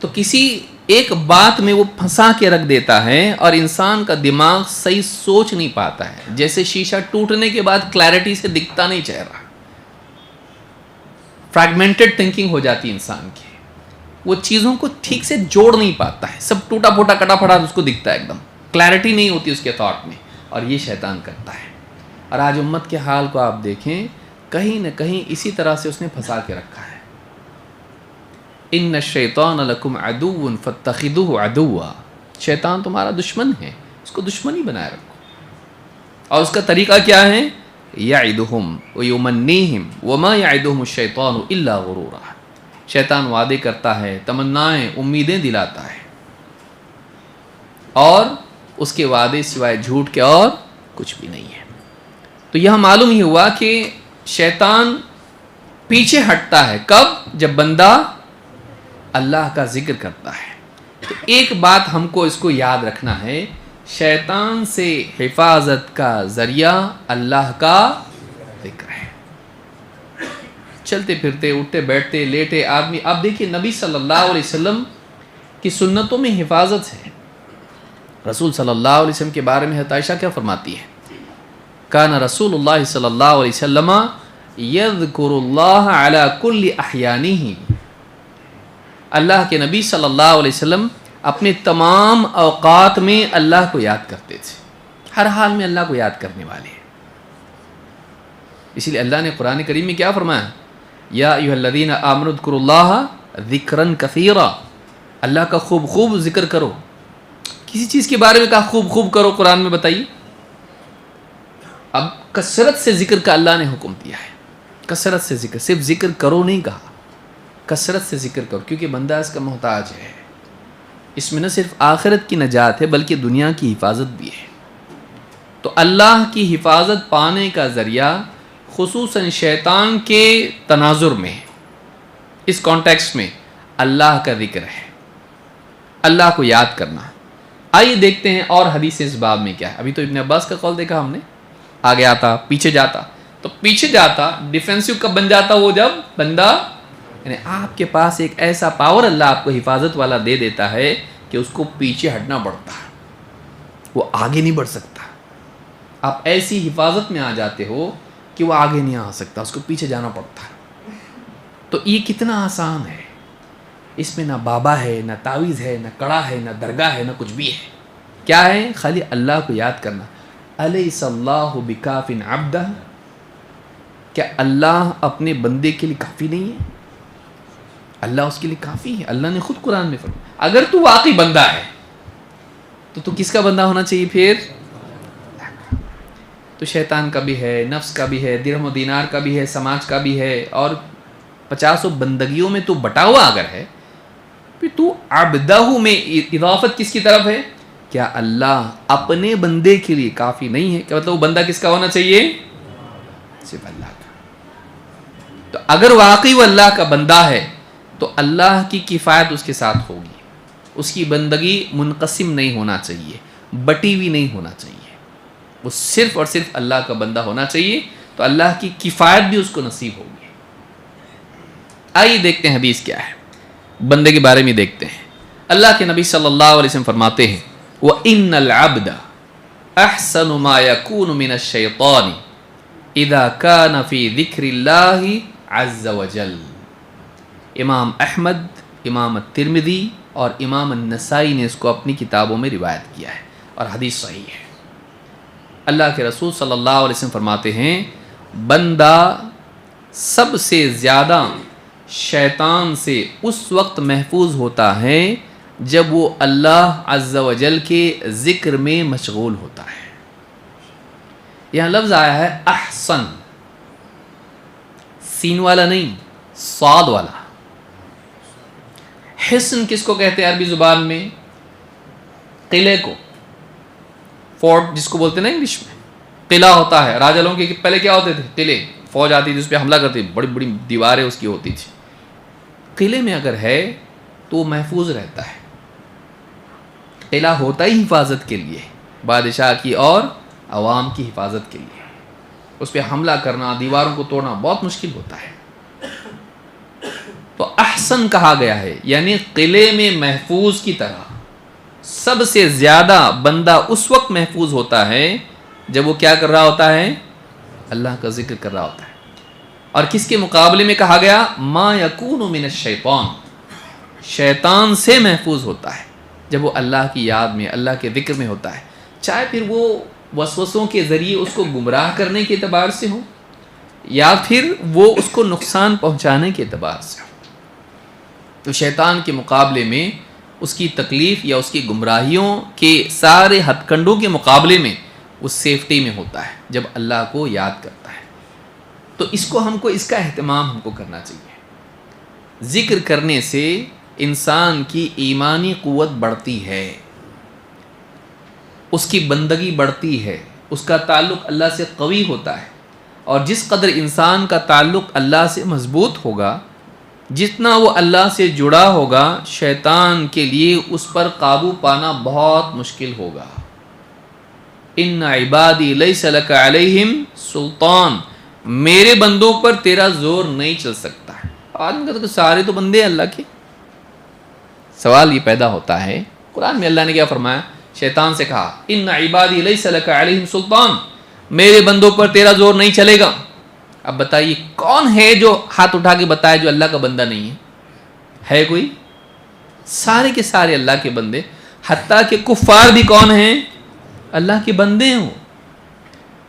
تو کسی ایک بات میں وہ پھنسا کے رکھ دیتا ہے اور انسان کا دماغ صحیح سوچ نہیں پاتا ہے. جیسے شیشہ ٹوٹنے کے بعد کلیرٹی سے دکھتا نہیں چہرہ، فریگمنٹڈ تھنکنگ ہو جاتی انسان کی، وہ چیزوں کو ٹھیک سے جوڑ نہیں پاتا ہے، سب ٹوٹا پھوٹا کٹا پھٹا اس کو دکھتا ہے، ایک دم کلیرٹی نہیں ہوتی اس کے تھاٹ میں. اور یہ شیطان کرتا ہے. اور آج امت کے حال کو آپ دیکھیں، کہیں نہ کہیں اسی طرح سے اس نے پھنسا کے رکھا ہے. ان الشیطان لکم عدو فاتخذوہ عدوا، شیطان تمہارا دشمن ہے، اس کو دشمنی بنائے رکھو. اور اس کا طریقہ کیا ہے؟ یعدہم ویمنیہم وما یعدہم الشیطان الا غرورا، شیطان وعدے کرتا ہے، تمنائیں، امیدیں دلاتا ہے، اور اس کے وعدے سوائے جھوٹ کے اور کچھ بھی نہیں ہے. تو یہاں معلوم ہی ہوا کہ شیطان پیچھے ہٹتا ہے کب؟ جب بندہ اللہ کا ذکر کرتا ہے. تو ایک بات ہم کو اس کو یاد رکھنا ہے، شیطان سے حفاظت کا ذریعہ اللہ کا ذکر ہے. چلتے پھرتے، اٹھتے بیٹھتے، لیٹے آدمی، آپ دیکھیے نبی صلی اللہ علیہ وسلم کی سنتوں میں حفاظت ہے. رسول صلی اللہ علیہ وسلم کے بارے میں عائشہ کیا فرماتی ہے؟ کان رسول اللہ صلی اللہ علیہ وسلم یذکر اللہ علی کل احیانہ، اللہ کے نبی صلی اللہ علیہ وسلم اپنے تمام اوقات میں اللہ کو یاد کرتے تھے، ہر حال میں اللہ کو یاد کرنے والے ہیں. اسی لیے اللہ نے قرآن کریم میں کیا فرمایا؟ یا ایھا الذین آمنوا اذکروا اللہ ذکرا کثیرا، اللہ کا خوب خوب ذکر کرو. کسی چیز کے بارے میں کہا خوب خوب کرو قرآن میں؟ بتائیے. اب کثرت سے ذکر کا اللہ نے حکم دیا ہے، کثرت سے ذکر، صرف ذکر کرو نہیں کہا، کثرت سے ذکر کرو، کیونکہ بندہ اس کا محتاج ہے. اس میں نہ صرف آخرت کی نجات ہے بلکہ دنیا کی حفاظت بھی ہے. تو اللہ کی حفاظت پانے کا ذریعہ خصوصاً شیطان کے تناظر میں، اس کانٹیکسٹ میں اللہ کا ذکر ہے، اللہ کو یاد کرنا. آئیے دیکھتے ہیں اور حدیث اس باب میں کیا ہے. ابھی تو ابن عباس کا قول دیکھا ہم نے، آگے آتا پیچھے جاتا. تو پیچھے جاتا ڈیفینسو کب بن جاتا؟ وہ جب بندہ، یعنی آپ کے پاس ایک ایسا پاور اللہ آپ کو حفاظت والا دے دیتا ہے کہ اس کو پیچھے ہٹنا پڑتا ہے، وہ آگے نہیں بڑھ سکتا. آپ ایسی حفاظت میں آ جاتے ہو کہ وہ آگے نہیں آ سکتا، اس کو پیچھے جانا پڑتا ہے. تو یہ کتنا آسان ہے، اس میں نہ بابا ہے، نہ تعویذ ہے، نہ کڑا ہے، نہ درگاہ ہے، نہ کچھ بھی ہے. کیا ہے؟ خالی اللہ کو یاد کرنا. الیس اللہ بکاف عبدہ، کیا اللہ اپنے بندے کے لیے کافی نہیں ہے؟ اللہ اس کے لیے کافی ہے. اللہ نے خود قرآن میں فرمایا اگر تو واقعی بندہ ہے تو کس کا بندہ ہونا چاہیے پھر؟ تو شیطان کا بھی ہے، نفس کا بھی ہے، درہم و دینار کا بھی ہے، سماج کا بھی ہے، اور 50 بندگیوں میں تو بٹا ہوا اگر ہے، پھر تو عبدہ میں اضافت کس کی طرف ہے؟ کیا اللہ اپنے بندے کے لیے کافی نہیں ہے؟ کیا مطلب وہ بندہ کس کا ہونا چاہیے؟ صرف اللہ کا. تو اگر واقعی وہ اللہ کا بندہ ہے تو اللہ کی کفایت اس کے ساتھ ہوگی. اس کی بندگی منقسم نہیں ہونا چاہیے، بٹی ہوئی نہیں ہونا چاہیے، وہ صرف اور صرف اللہ کا بندہ ہونا چاہیے. تو اللہ کی کفایت بھی اس کو نصیب ہوگی. آئیے دیکھتے ہیں حدیث کیا ہے. بندے کے بارے میں دیکھتے ہیں. اللہ کے نبی صلی اللہ علیہ وسلم فرماتے ہیں وَإِنَّ الْعَبْدَ أَحْسَنُ مَا يَكُونُ مِنَ الشَّيْطَانِ اذا كان فی ذکر اللہ عز وجل. امام احمد، امام الترمذی اور امام النسائی نے اس کو اپنی کتابوں میں روایت کیا ہے اور حدیث صحیح ہے. اللہ کے رسول صلی اللہ علیہ وسلم فرماتے ہیں بندہ سب سے زیادہ شیطان سے اس وقت محفوظ ہوتا ہے جب وہ اللہ عز و جل کے ذکر میں مشغول ہوتا ہے. یہاں لفظ آیا ہے احسن، سین والا نہیں، صاد والا. حسن کس کو کہتے ہیں عربی زبان میں؟ قلعے کو، فورٹ جس کو بولتے ہیں نا انگلش میں. قلعہ ہوتا ہے، راجا لوگوں کے پہلے کیا ہوتے تھے؟ قلعے. فوج آتی تھی اس پہ حملہ کرتی تھی، بڑی بڑی دیواریں اس کی ہوتی تھی. قلعے میں اگر ہے تو وہ محفوظ رہتا ہے. قلعہ ہوتا ہی حفاظت کے لیے، بادشاہ کی اور عوام کی حفاظت کے لیے. اس پہ حملہ کرنا، دیواروں کو توڑنا بہت مشکل ہوتا ہے. تو احسن کہا گیا ہے، یعنی قلعے میں محفوظ کی طرح سب سے زیادہ بندہ اس وقت محفوظ ہوتا ہے جب وہ کیا کر رہا ہوتا ہے؟ اللہ کا ذکر کر رہا ہوتا ہے. اور کس کے مقابلے میں کہا گیا؟ ما یکون من الشیطان، شیطان سے محفوظ ہوتا ہے جب وہ اللہ کی یاد میں، اللہ کے ذکر میں ہوتا ہے، چاہے پھر وہ وسوسوں کے ذریعے اس کو گمراہ کرنے کے اعتبار سے ہو یا پھر وہ اس کو نقصان پہنچانے کے اعتبار سے ہو. تو شیطان کے مقابلے میں اس کی تکلیف یا اس کی گمراہیوں کے سارے ہتھ کنڈوں کے مقابلے میں وہ سیفٹی میں ہوتا ہے جب اللہ کو یاد کرتا ہے. تو اس کا اہتمام ہم کو کرنا چاہیے. ذکر کرنے سے انسان کی ایمانی قوت بڑھتی ہے، اس کی بندگی بڑھتی ہے، اس کا تعلق اللہ سے قوی ہوتا ہے. اور جس قدر انسان کا تعلق اللہ سے مضبوط ہوگا، جتنا وہ اللہ سے جڑا ہوگا، شیطان کے لیے اس پر قابو پانا بہت مشکل ہوگا. ان عبادی لیس لک علیہم سلطان، میرے بندوں پر تیرا زور نہیں چل سکتا. آدمی کہتا کہ سارے تو بندے اللہ کے. سوال یہ پیدا ہوتا ہے، قرآن میں اللہ نے کیا فرمایا؟ شیطان سے کہا ان عبادی لیس لک علیہم سلطان، میرے بندوں پر تیرا زور نہیں چلے گا. اب بتائیے کون ہے جو ہاتھ اٹھا کے بتائے جو اللہ کا بندہ نہیں ہے کوئی؟ سارے کے سارے اللہ کے بندے، حتیٰ کہ کفار بھی کون ہیں؟ اللہ کے بندے ہوں.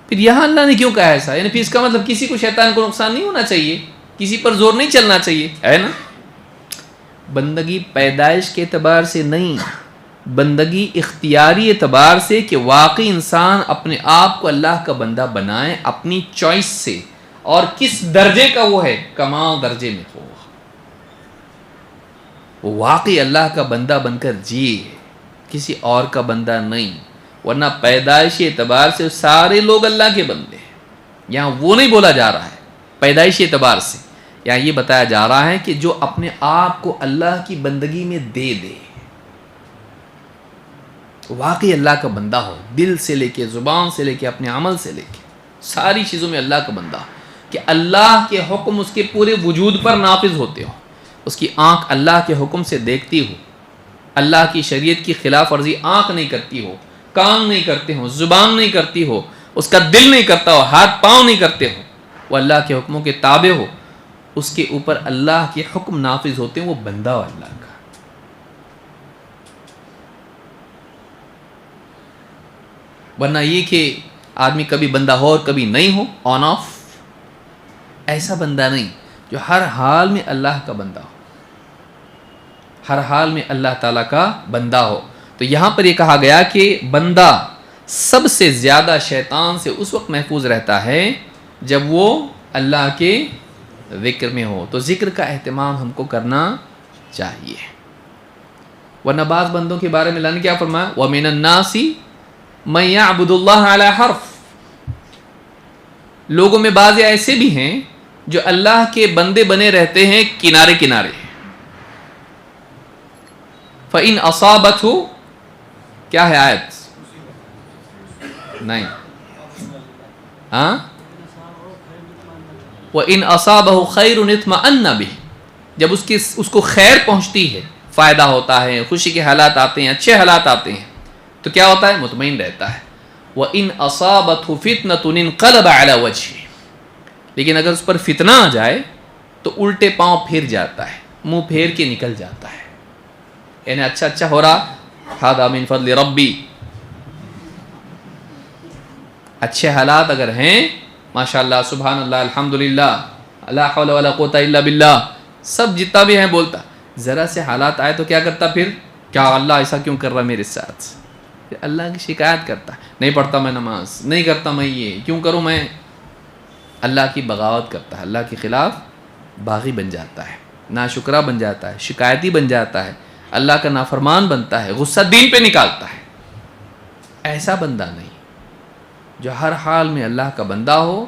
پھر یہاں اللہ نے کیوں کہا ایسا؟ یعنی پھر اس کا مطلب کسی کو شیطان کو نقصان نہیں ہونا چاہیے، کسی پر زور نہیں چلنا چاہیے، ہے نا؟ بندگی پیدائش کے اعتبار سے نہیں، بندگی اختیاری اعتبار سے کہ واقعی انسان اپنے آپ کو اللہ کا بندہ بنائے اپنی چوائس سے. اور کس درجے کا وہ ہے؟ کمال درجے میں ہو، وہ واقعی اللہ کا بندہ بن کر جیے، کسی اور کا بندہ نہیں. ورنہ پیدائشی اعتبار سے سارے لوگ اللہ کے بندے ہیں. یہاں وہ نہیں بولا جا رہا ہے پیدائشی اعتبار سے، یہاں یہ بتایا جا رہا ہے کہ جو اپنے آپ کو اللہ کی بندگی میں دے دے، واقعی اللہ کا بندہ ہو، دل سے لے کے، زبان سے لے کے، اپنے عمل سے لے کے، ساری چیزوں میں اللہ کا بندہ ہو، کہ اللہ کے حکم اس کے پورے وجود پر نافذ ہوتے ہو، اس کی آنکھ اللہ کے حکم سے دیکھتی ہو، اللہ کی شریعت کی خلاف ورزی آنکھ نہیں کرتی ہو، کان نہیں کرتے ہو، زبان نہیں کرتی ہو، اس کا دل نہیں کرتا ہو، ہاتھ پاؤں نہیں کرتے ہو، وہ اللہ کے حکموں کے تابع ہو، اس کے اوپر اللہ کے حکم نافذ ہوتے ہیں، وہ بندہ ہو اللہ کا. ورنہ یہ کہ آدمی کبھی بندہ ہو اور کبھی نہیں ہو، آن آف، ایسا بندہ نہیں جو ہر حال میں اللہ کا بندہ ہو، ہر حال میں اللہ تعالیٰ کا بندہ ہو. تو یہاں پر یہ کہا گیا کہ بندہ سب سے زیادہ شیطان سے اس وقت محفوظ رہتا ہے جب وہ اللہ کے ذکر میں ہو. تو ذکر کا اہتمام ہم کو کرنا چاہیے. ورنہ بعض بندوں کے بارے میں اللہ نے کیا فرمایا؟ وَمِنَ النَّاسِ مَن يَعْبُدُ اللَّهَ عَلَى حَرْفٍ، لوگوں میں بعض ایسے بھی ہیں جو اللہ کے بندے بنے رہتے ہیں کنارے کنارے. فَإِنْ أَصَابَتْهُ، کیا ہے آیت؟ نہیں ہاں، وَإِنْ أَصَابَهُ خَيْرٌ اطْمَأَنَّ بِهِ، جب اس کو خیر پہنچتی ہے، فائدہ ہوتا ہے، خوشی کے حالات آتے ہیں، اچھے حالات آتے ہیں، تو کیا ہوتا ہے؟ مطمئن رہتا ہے۔ وَإِنْ أَصَابَتْهُ فِتْنَةٌ انقلب عَلَى وَجْهِهِ، لیکن اگر اس پر فتنہ آ جائے تو الٹے پاؤں پھر جاتا ہے، منہ پھیر کے نکل جاتا ہے، یعنی اچھا ہو رہا، هذا من فضل ربی، اچھے حالات اگر ہیں، ماشاءاللہ، سبحان اللہ، الحمدللہ، لا حول ولا قوت الا باللہ، سب جتنا بھی ہیں بولتا، ذرا سے حالات آئے تو کیا کرتا؟ پھر کیا اللہ ایسا کیوں کر رہا میرے ساتھ؟ پھر اللہ کی شکایت کرتا، نہیں پڑھتا میں نماز، نہیں کرتا میں یہ، کیوں کروں میں؟ اللہ کی بغاوت کرتا ہے، اللہ کے خلاف باغی بن جاتا ہے، ناشکرا بن جاتا ہے، شکایتی بن جاتا ہے، اللہ کا نافرمان بنتا ہے، غصہ دین پہ نکالتا ہے۔ ایسا بندہ نہیں، جو ہر حال میں اللہ کا بندہ ہو،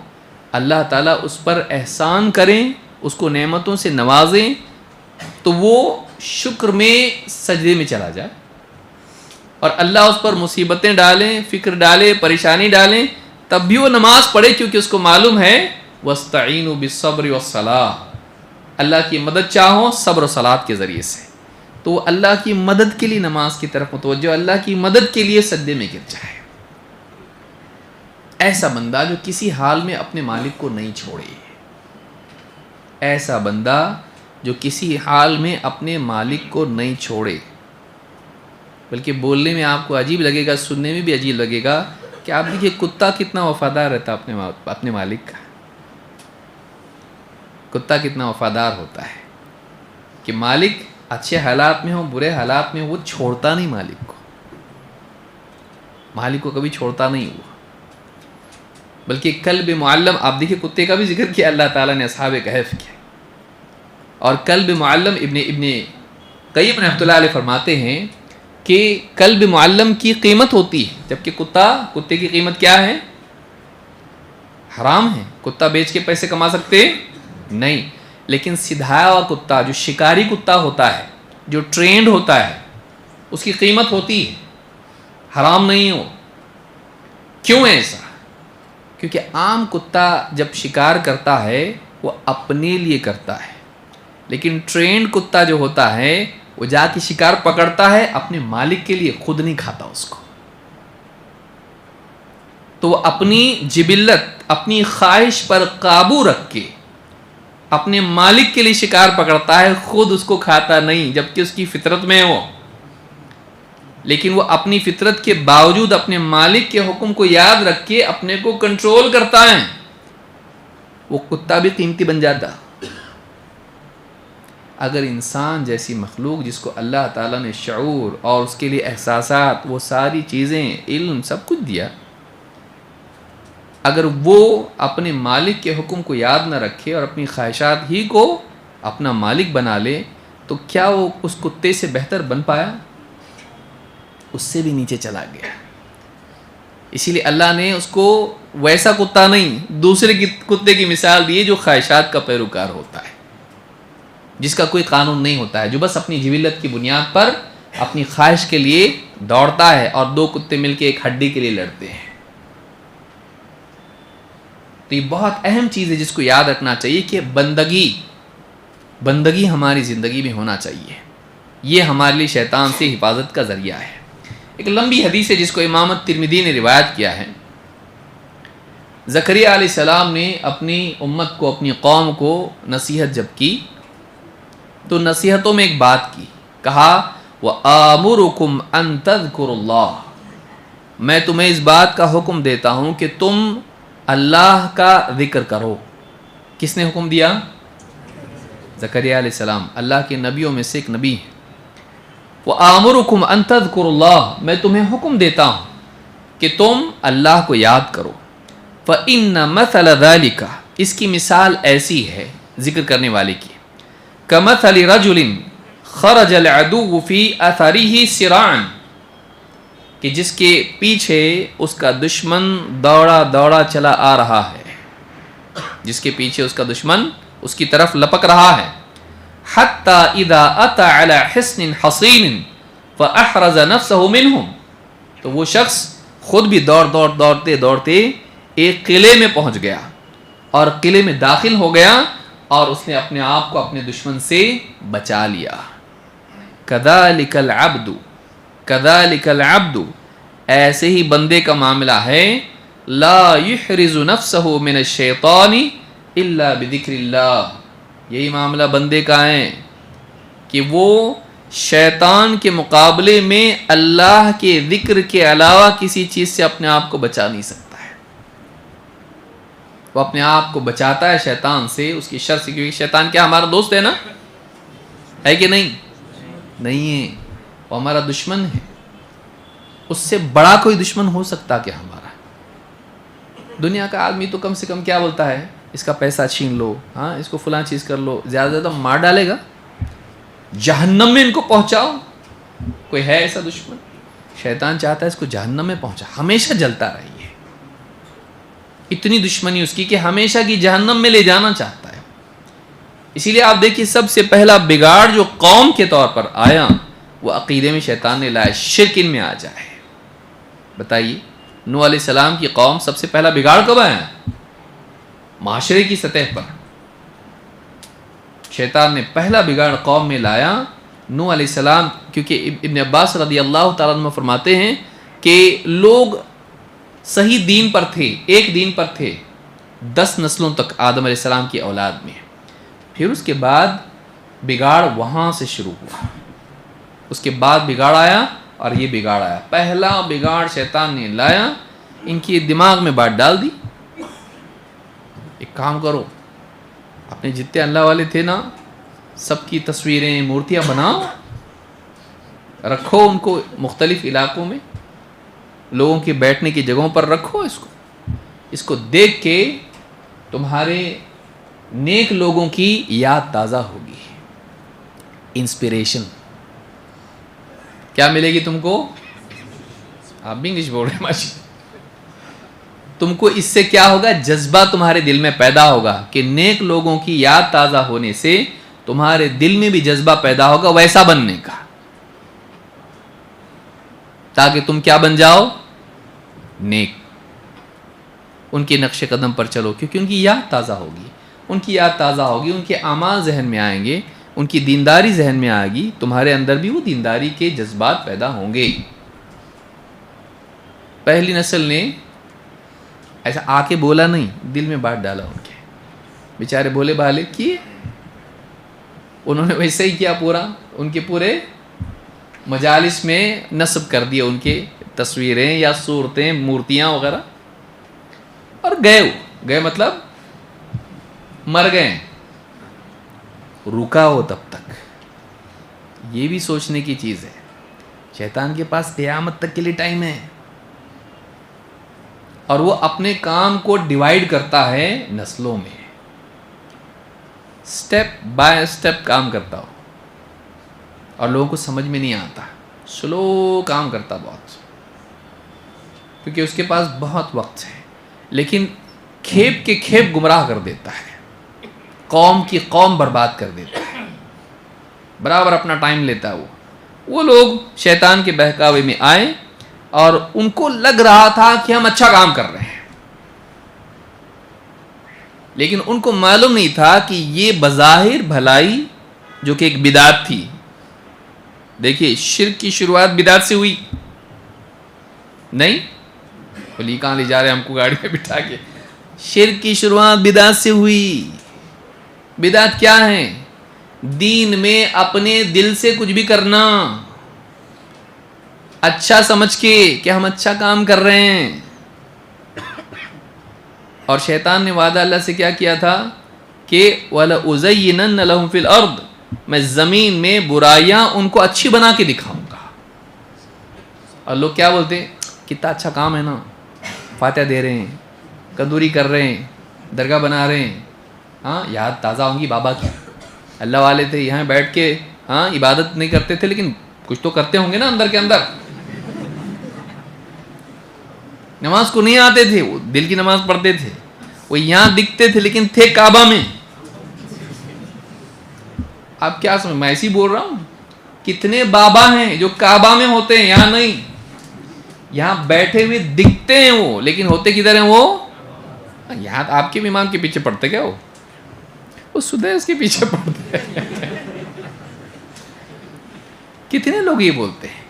اللہ تعالیٰ اس پر احسان کریں، اس کو نعمتوں سے نوازیں تو وہ شکر میں سجدے میں چلا جائے، اور اللہ اس پر مصیبتیں ڈالیں، فکر ڈالے، پریشانی ڈالیں، تب بھی وہ نماز پڑھے، کیونکہ اس کو معلوم ہے وَاسْتَعِينُوا بِالصَّبْرِ وَالصَّلَاةِ، اللہ کی مدد چاہو صبر و صلاۃ کے ذریعے سے، تو وہ اللہ کی مدد کے لیے نماز کی طرف متوجہ، اللہ کی مدد کے لیے سجدے میں گر جائے۔ ایسا بندہ جو کسی حال میں اپنے مالک کو نہیں چھوڑے، ایسا بندہ جو کسی حال میں اپنے مالک کو نہیں چھوڑے، بلکہ بولنے میں آپ کو عجیب لگے گا، سننے میں بھی عجیب لگے گا کہ آپ دیکھیے کتا کتنا وفادار رہتا اپنے مالک کا، کتا کتنا وفادار ہوتا ہے کہ مالک اچھے حالات میں ہو، برے حالات میں وہ چھوڑتا نہیں مالک کو کبھی چھوڑتا نہیں ہوا، بلکہ قلب معلم، آپ دیکھیں کتے کا بھی ذکر کیا اللہ تعالیٰ نے اصحاب کہف کیا، اور قلب معلم ابن قیم رحمۃ اللہ علیہ فرماتے ہیں کہ قلب معلم کی قیمت ہوتی ہے، جبکہ کتے کی قیمت کیا ہے؟ حرام ہے، کتا بیچ کے پیسے کما سکتے نہیں، لیکن سدھایا ہوا کتا، جو شکاری کتا ہوتا ہے، جو ٹرینڈ ہوتا ہے، اس کی قیمت ہوتی ہے، حرام نہیں ہو۔ کیوں ایسا؟ کیونکہ عام کتا جب شکار کرتا ہے وہ اپنے لیے کرتا ہے، لیکن ٹرینڈ کتا جو ہوتا ہے وہ جا کے شکار پکڑتا ہے اپنے مالک کے لیے، خود نہیں کھاتا اس کو، تو وہ اپنی جبلت، اپنی خواہش پر قابو رکھ کے اپنے مالک کے لیے شکار پکڑتا ہے، خود اس کو کھاتا نہیں، جبکہ اس کی فطرت میں ہو، لیکن وہ اپنی فطرت کے باوجود اپنے مالک کے حکم کو یاد رکھ کے اپنے کو کنٹرول کرتا ہے، وہ کتا بھی قیمتی بن جاتا۔ اگر انسان جیسی مخلوق جس کو اللہ تعالیٰ نے شعور اور اس کے لیے احساسات، وہ ساری چیزیں، علم، سب کچھ دیا، اگر وہ اپنے مالک کے حکم کو یاد نہ رکھے اور اپنی خواہشات ہی کو اپنا مالک بنا لے، تو کیا وہ اس کتے سے بہتر بن پایا؟ اس سے بھی نیچے چلا گیا۔ اسی لیے اللہ نے اس کو ویسا کتا نہیں، دوسرے کتے کی مثال دی جو خواہشات کا پیروکار ہوتا ہے، جس کا کوئی قانون نہیں ہوتا ہے، جو بس اپنی جبلت کی بنیاد پر اپنی خواہش کے لیے دوڑتا ہے، اور دو کتے مل کے ایک ہڈی کے لیے لڑتے ہیں۔ تو یہ بہت اہم چیز ہے جس کو یاد رکھنا چاہیے کہ بندگی ہماری زندگی میں ہونا چاہیے، یہ ہمارے لیے شیطان سے حفاظت کا ذریعہ ہے۔ ایک لمبی حدیث ہے جس کو امام ترمذی نے روایت کیا ہے۔ زکریا علیہ السلام نے اپنی امت کو، اپنی قوم کو نصیحت جب کی تو نصیحتوں میں ایک بات کی، کہا وَآمُرُكُمْ أَن تَذْكُرُوا اللَّهَ، میں تمہیں اس بات کا حکم دیتا ہوں کہ تم اللہ کا ذکر کرو۔ کس نے حکم دیا؟ زکریا علیہ السلام، اللہ کے نبیوں میں سے ایک نبی ہے۔ وَآمُرُكُمْ أَن تَذْكُرُوا اللَّهَ، میں تمہیں حکم دیتا ہوں کہ تم اللہ کو یاد کرو۔ فَإِنَّ مَثَلَ ذَلِكَ، اس کی مثال ایسی ہے ذکر کرنے والے کی، كَمَثَلِ رَجُلٍ خَرَجَ الْعَدُوُّ فِي أَثَرِهِ سِرَاعًا، کہ جس کے پیچھے اس کا دشمن دوڑا دوڑا چلا آ رہا ہے، جس کے پیچھے اس کا دشمن اس کی طرف لپک رہا ہے، حَتَّى إِذَا أَتَى عَلَى حِصْنٍ حَصِينٍ فَأَحْرَزَ نَفْسَهُ مِنْهُمْ، تو وہ شخص خود بھی دوڑتے ایک قلعے میں پہنچ گیا اور قلعے میں داخل ہو گیا، اور اس نے اپنے آپ کو اپنے دشمن سے بچا لیا. کذالک العبد، کذالک العبد، ایسے ہی بندے کا معاملہ ہے. لا یحرز نفسہ من الشیطان الا بذکر اللہ. یہی معاملہ بندے کا ہے کہ وہ شیطان کے مقابلے میں اللہ کے ذکر کے علاوہ کسی چیز سے اپنے آپ کو بچا نہیں سکتا ہے. وہ اپنے آپ کو بچاتا ہے شیطان سے، اس کی شر سے، کیونکہ شیطان کیا ہمارا دوست ہے نا، ہے کہ نہیں؟ نہیں ہے، وہ ہمارا دشمن ہے. اس سے بڑا کوئی دشمن ہو سکتا کیا ہمارا؟ دنیا کا آدمی تو کم سے کم کیا بولتا ہے، اس کا پیسہ چھین لو، ہاں اس کو فلاں چیز کر لو، زیادہ زیادہ مار ڈالے گا، جہنم میں ان کو پہنچاؤ. کوئی ہے ایسا دشمن؟ شیطان چاہتا ہے اس کو جہنم میں پہنچا، ہمیشہ جلتا رہیے. اتنی دشمنی اس کی کہ ہمیشہ کی جہنم میں لے جانا چاہتا ہے. اسی لیے آپ دیکھیے سب سے پہلا بگاڑ جو قوم کے طور پر آیا وہ عقیدے میں شیطان نے لایا، شرک ان میں آ جائے. بتائیے نوح علیہ السلام کی قوم سب سے پہلا بگاڑ کب آیا؟ معاشرے کی سطح پر شیطان نے پہلا بگاڑ قوم میں لایا. نوح علیہ السلام، کیونکہ ابن عباس رضی اللہ تعالیٰ عنہ فرماتے ہیں کہ لوگ صحیح دین پر تھے، ایک دین پر تھے 10 نسلوں تک آدم علیہ السلام کی اولاد میں. پھر اس کے بعد بگاڑ وہاں سے شروع ہوا، اس کے بعد بگاڑ آیا اور یہ بگاڑ آیا. پہلا بگاڑ شیطان نے لایا، ان کی دماغ میں بات ڈال دی، ایک کام کرو، اپنے جتنے اللہ والے تھے نا سب کی تصویریں مورتیاں بناؤ، رکھو ان کو مختلف علاقوں میں، لوگوں کے بیٹھنے کی جگہوں پر رکھو. اس کو دیکھ کے تمہارے نیک لوگوں کی یاد تازہ ہوگی، انسپریشن کیا ملے گی تم کو؟ آپ بھی انگلش بول رہے ہیں ماشاءاللہ. تم کو اس سے کیا ہوگا؟ جذبہ تمہارے دل میں پیدا ہوگا کہ نیک لوگوں کی یاد تازہ ہونے سے تمہارے دل میں بھی جذبہ پیدا ہوگا ویسا بننے کا، تاکہ تم کیا بن جاؤ؟ نیک. ان کے نقش قدم پر چلو، کیونکہ ان کی یاد تازہ ہوگی، ان کی یاد تازہ ہوگی، ان کے اعمال ذہن میں آئیں گے، ان کی دینداری ذہن میں آئے گی، تمہارے اندر بھی وہ دینداری کے جذبات پیدا ہوں گے. پہلی نسل نے ایسا آ کے بولا نہیں، دل میں بات ڈالا. ان کے بیچارے بولے بھالے کیے، انہوں نے ویسے ہی کیا، پورا ان کے پورے مجالس میں نصب کر دیا ان کے تصویریں یا صورتیں، مورتیاں وغیرہ، اور گئے مطلب مر گئے. رکا ہو تب تک. یہ بھی سوچنے کی چیز ہے، شیطان کے پاس قیامت تک کے لیے ٹائم ہے، اور وہ اپنے کام کو ڈیوائیڈ کرتا ہے نسلوں میں، سٹیپ بائی سٹیپ کام کرتا ہو، اور لوگوں کو سمجھ میں نہیں آتا، سلو کام کرتا بہت، کیونکہ اس کے پاس بہت وقت ہے. لیکن کھیپ کے کھیپ گمراہ کر دیتا ہے، قوم کی قوم برباد کر دیتا ہے، برابر اپنا ٹائم لیتا ہے. وہ لوگ شیطان کے بہکاوے میں آئے اور ان کو لگ رہا تھا کہ ہم اچھا کام کر رہے ہیں، لیکن ان کو معلوم نہیں تھا کہ یہ بظاہر بھلائی جو کہ ایک بدعت تھی. دیکھیے شرک کی شروعات بدعت سے ہوئی نہیں؟ بولی کہاں لے جا رہے ہم کو گاڑی میں بٹھا کے؟ شرک کی شروعات بدعت سے ہوئی. بدعت کیا ہے؟ دین میں اپنے دل سے کچھ بھی کرنا، اچھا سمجھ کے کہ ہم اچھا کام کر رہے ہیں. اور شیطان نے وعدہ اللہ سے کیا کیا تھا کہ وَلَأُزَيِّنَنَّ لَهُمْ فِي الْأَرْضِ، میں زمین میں برائیاں ان کو اچھی بنا کے دکھاؤں گا. اور لوگ کیا بولتے ہیں؟ کتنا اچھا کام ہے نا، فاتحہ دے رہے ہیں، کندوری کر رہے ہیں، درگاہ بنا رہے ہیں، ہاں یاد تازہ ہوں گی بابا کی، اللہ والے تھے یہاں بیٹھ کے، ہاں عبادت نہیں کرتے تھے لیکن کچھ تو کرتے ہوں گے نا اندر کے اندر. نماز کو نہیں آتے تھے، وہ دل کی نماز پڑھتے تھے، وہ یہاں دکھتے تھے لیکن تھے کعبہ میں. آپ کیا سمجھ، میں ایسی بول رہا ہوں، کتنے بابا ہیں جو کعبہ میں ہوتے ہیں، یہاں نہیں، یہاں بیٹھے ہوئے دکھتے ہیں وہ، لیکن ہوتے کدھر ہیں وہ؟ یہاں آپ کے امام کے پیچھے پڑھتے کیا وہ؟ وہ سدھے اس کے پیچھے پڑتے ہیں. کتنے لوگ یہ بولتے ہیں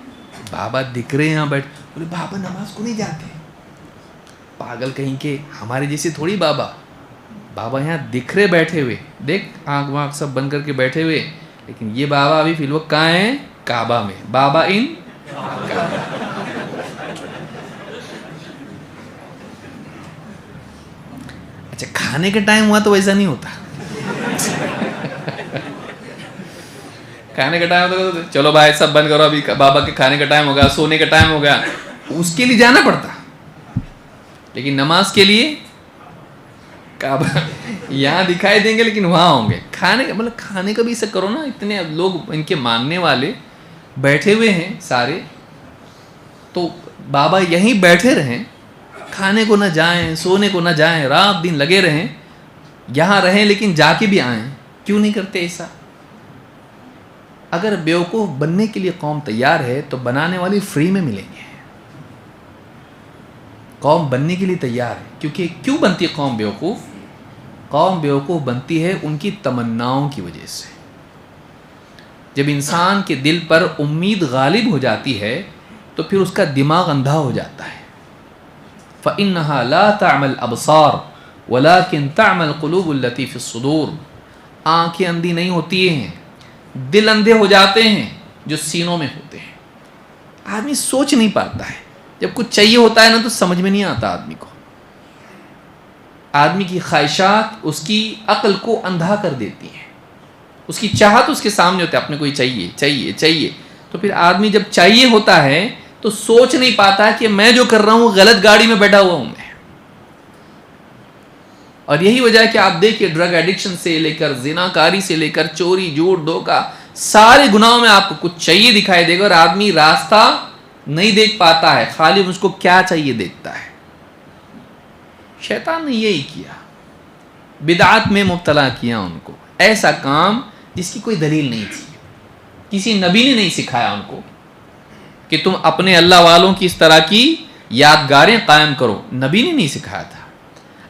بابا دکھ رہے ہیں یہاں بیٹھ, بولے بابا نماز کو نہیں جاتے, پاگل کہیں کے, ہمارے جیسے تھوڑی بابا. بابا یہاں دکھ رہے بیٹھے ہوئے, دیکھ آنکھ وانکھ سب بند کر کے بیٹھے ہوئے, لیکن یہ بابا ابھی فی الوقت کہاں ہیں؟ کعبہ میں. بابا ان اچھا کھانے کا ٹائم ہوا تو ویسا نہیں ہوتا. کھانے کا ٹائم ہوتا تو چلو بھائی سب بند کرو, ابھی بابا کے کھانے کا ٹائم ہو گیا, سونے کا ٹائم ہو گیا, اس کے لیے جانا پڑتا. لیکن نماز کے لیے کعبہ یہاں دکھائی دیں گے لیکن وہاں ہوں گے. کھانے کا مطلب کھانے کا بھی ایسا کرو نا, اتنے لوگ ان کے ماننے والے بیٹھے ہوئے ہیں سارے, تو بابا یہیں بیٹھے رہیں, کھانے کو نہ جائیں, سونے کو نہ جائیں, رات دن لگے رہیں, یہاں رہیں لیکن جا کے بھی آئیں. کیوں نہیں کرتے ایسا؟ اگر بیوقوف بننے کے لیے قوم تیار ہے تو بنانے والی فری میں ملیں گے. قوم بننے کے لیے تیار ہے, کیونکہ کیوں بنتی ہے قوم بیوقوف؟ قوم بیوقوف بنتی ہے ان کی تمناؤں کی وجہ سے. جب انسان کے دل پر امید غالب ہو جاتی ہے تو پھر اس کا دماغ اندھا ہو جاتا ہے. فَإِنَّهَا لَا تَعْمَى الْأَبْصَارُ وَلَكِنْ تَعْمَى الْقُلُوبُ الَّتِي فِي الصُّدُورِ. آنکھیں اندھی نہیں ہوتی ہیں, دل اندھے ہو جاتے ہیں جو سینوں میں ہوتے ہیں. آدمی سوچ نہیں پاتا ہے, جب کچھ چاہیے ہوتا ہے نا تو سمجھ میں نہیں آتا آدمی کو. آدمی کی خواہشات اس کی عقل کو اندھا کر دیتی ہیں. اس کی چاہت اس کے سامنے ہوتا ہے, اپنے کو یہ چاہیے چاہیے چاہیے, تو پھر آدمی جب چاہیے ہوتا ہے تو سوچ نہیں پاتا کہ میں جو کر رہا ہوں غلط گاڑی میں بیٹھا ہوا ہوں میں. اور یہی وجہ ہے کہ آپ دیکھیے ڈرگ ایڈکشن سے لے کر زنا کاری سے لے کر چوری جھوٹ دھوکہ, سارے گناہوں میں آپ کو کچھ چاہیے دکھائی دے گا اور آدمی راستہ نہیں دیکھ پاتا ہے, خالی اس کو کیا چاہیے دیکھتا ہے. شیطان نے یہی کیا, بدعات میں مبتلا کیا ان کو. ایسا کام جس کی کوئی دلیل نہیں تھی, کسی نبی نے نہیں سکھایا ان کو کہ تم اپنے اللہ والوں کی اس طرح کی یادگاریں قائم کرو. نبی نے نہیں سکھایا تھا,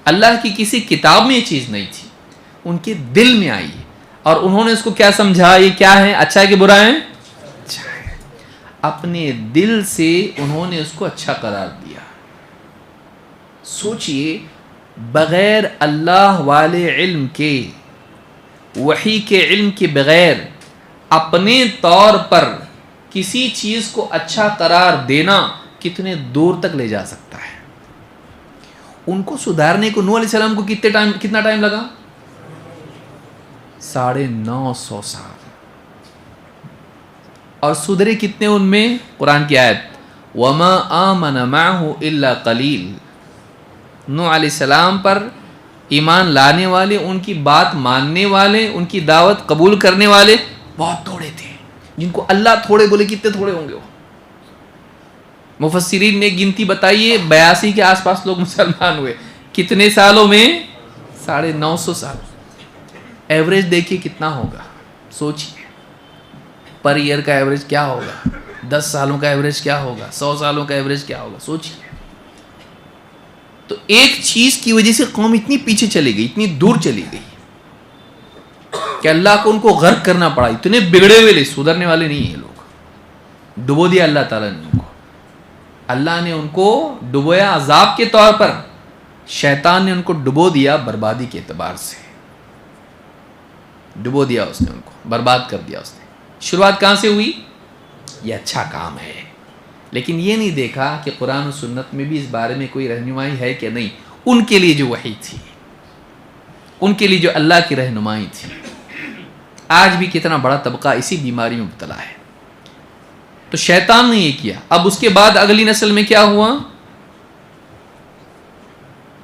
اللہ کی کسی کتاب میں یہ چیز نہیں تھی, ان کے دل میں آئی اور انہوں نے اس کو کیا سمجھا, یہ کیا ہے, اچھا ہے کہ برا ہے؟ اچھا ہے. اپنے دل سے انہوں نے اس کو اچھا قرار دیا. سوچئے بغیر اللہ والے علم کے, وحی کے علم کے بغیر اپنے طور پر کسی چیز کو اچھا قرار دینا کتنے دور تک لے جا سکتا ہے. ان کو سدھارنے کو نوح علیہ السلام کو کتنا ٹائم لگا؟ 950 سال. اور سدھرے کتنے ان میں؟ قرآن کی آیت وَمَا آمَنَ مَعْهُ إِلَّا قَلِيلٌ. نوح علیہ السلام پر ایمان لانے والے, ان کی بات ماننے والے, ان کی دعوت قبول کرنے والے بہت تھوڑے تھے. جن کو اللہ تھوڑے بولے کتنے تھوڑے ہوں گے وہ؟ مفسرین نے گنتی بتائیے 82 کے آس پاس لوگ مسلمان ہوئے. کتنے سالوں میں؟ 950 سال. ایوریج دیکھیے کتنا ہوگا, سوچیے پر ایئر کا ایوریج کیا ہوگا, 10 سالوں کا ایوریج کیا ہوگا, 100 سالوں کا ایوریج کیا ہوگا, سوچیے. تو ایک چیز کی وجہ سے قوم اتنی پیچھے چلی گئی, اتنی دور چلی گئی کہ اللہ کو ان کو غرق کرنا پڑا. اتنے بگڑے ہوئے, سدھرنے والے نہیں ہیں لوگ. ڈبو دیا اللہ تعالیٰ نے ان کو. اللہ نے ان کو ڈبویا عذاب کے طور پر, شیطان نے ان کو ڈبو دیا بربادی کے اعتبار سے. ڈبو دیا اس نے, ان کو برباد کر دیا اس نے. شروعات کہاں سے ہوئی؟ یہ اچھا کام ہے, لیکن یہ نہیں دیکھا کہ قرآن و سنت میں بھی اس بارے میں کوئی رہنمائی ہے کہ نہیں. ان کے لیے جو وحی تھی, ان کے لیے جو اللہ کی رہنمائی تھی. آج بھی کتنا بڑا طبقہ اسی بیماری میں مبتلا ہے. تو شیطان نے یہ کیا. اب اس کے بعد اگلی نسل میں کیا ہوا؟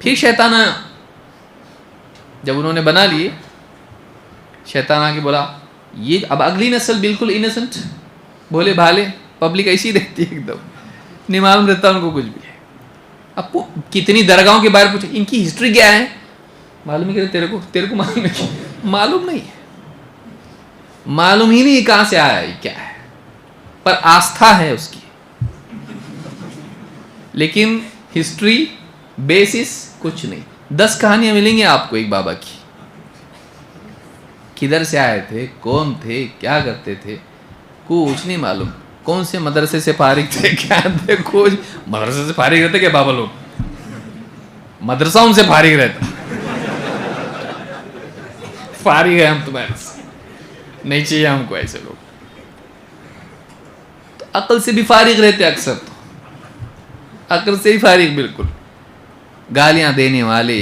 پھر شیطان آیا. جب انہوں نے بنا لیے, شیطان آ کے بولا یہ اب اگلی نسل بالکل انسنٹ, بھولے بھالے, پبلک ایسی رہتی ہے ایک دم, نہیں معلوم رہتا ان کو کچھ بھی. اب کتنی درگاہوں کے بارے پوچھے ان کی ہسٹری کیا ہے, معلوم ہے کہ تیرے کو معلوم ہے؟ معلوم نہیں ہے, معلوم ہی نہیں کہاں سے آیا, کیا ہے, پر آستھا ہے اس کی. لیکن ہسٹری بیسس کچھ نہیں. 10 کہانیاں ملیں گی آپ کو ایک بابا کی, کدھر سے آئے تھے, کون تھے, کیا کرتے تھے, کچھ نہیں معلوم. کون سے مدرسے سے فارغ تھے, کیا تھے, کچھ. مدرسے سے فارغ رہتے کہ بابا لوگ, مدرسہ ان سے فارغ رہتا. فارغ ہے ہم تمہارے سے, نہیں چاہیے ہم کو ایسے لوگ. تو عقل سے بھی فارغ رہتے اکثر, تو عقل سے ہی فارغ بالکل. گالیاں دینے والے,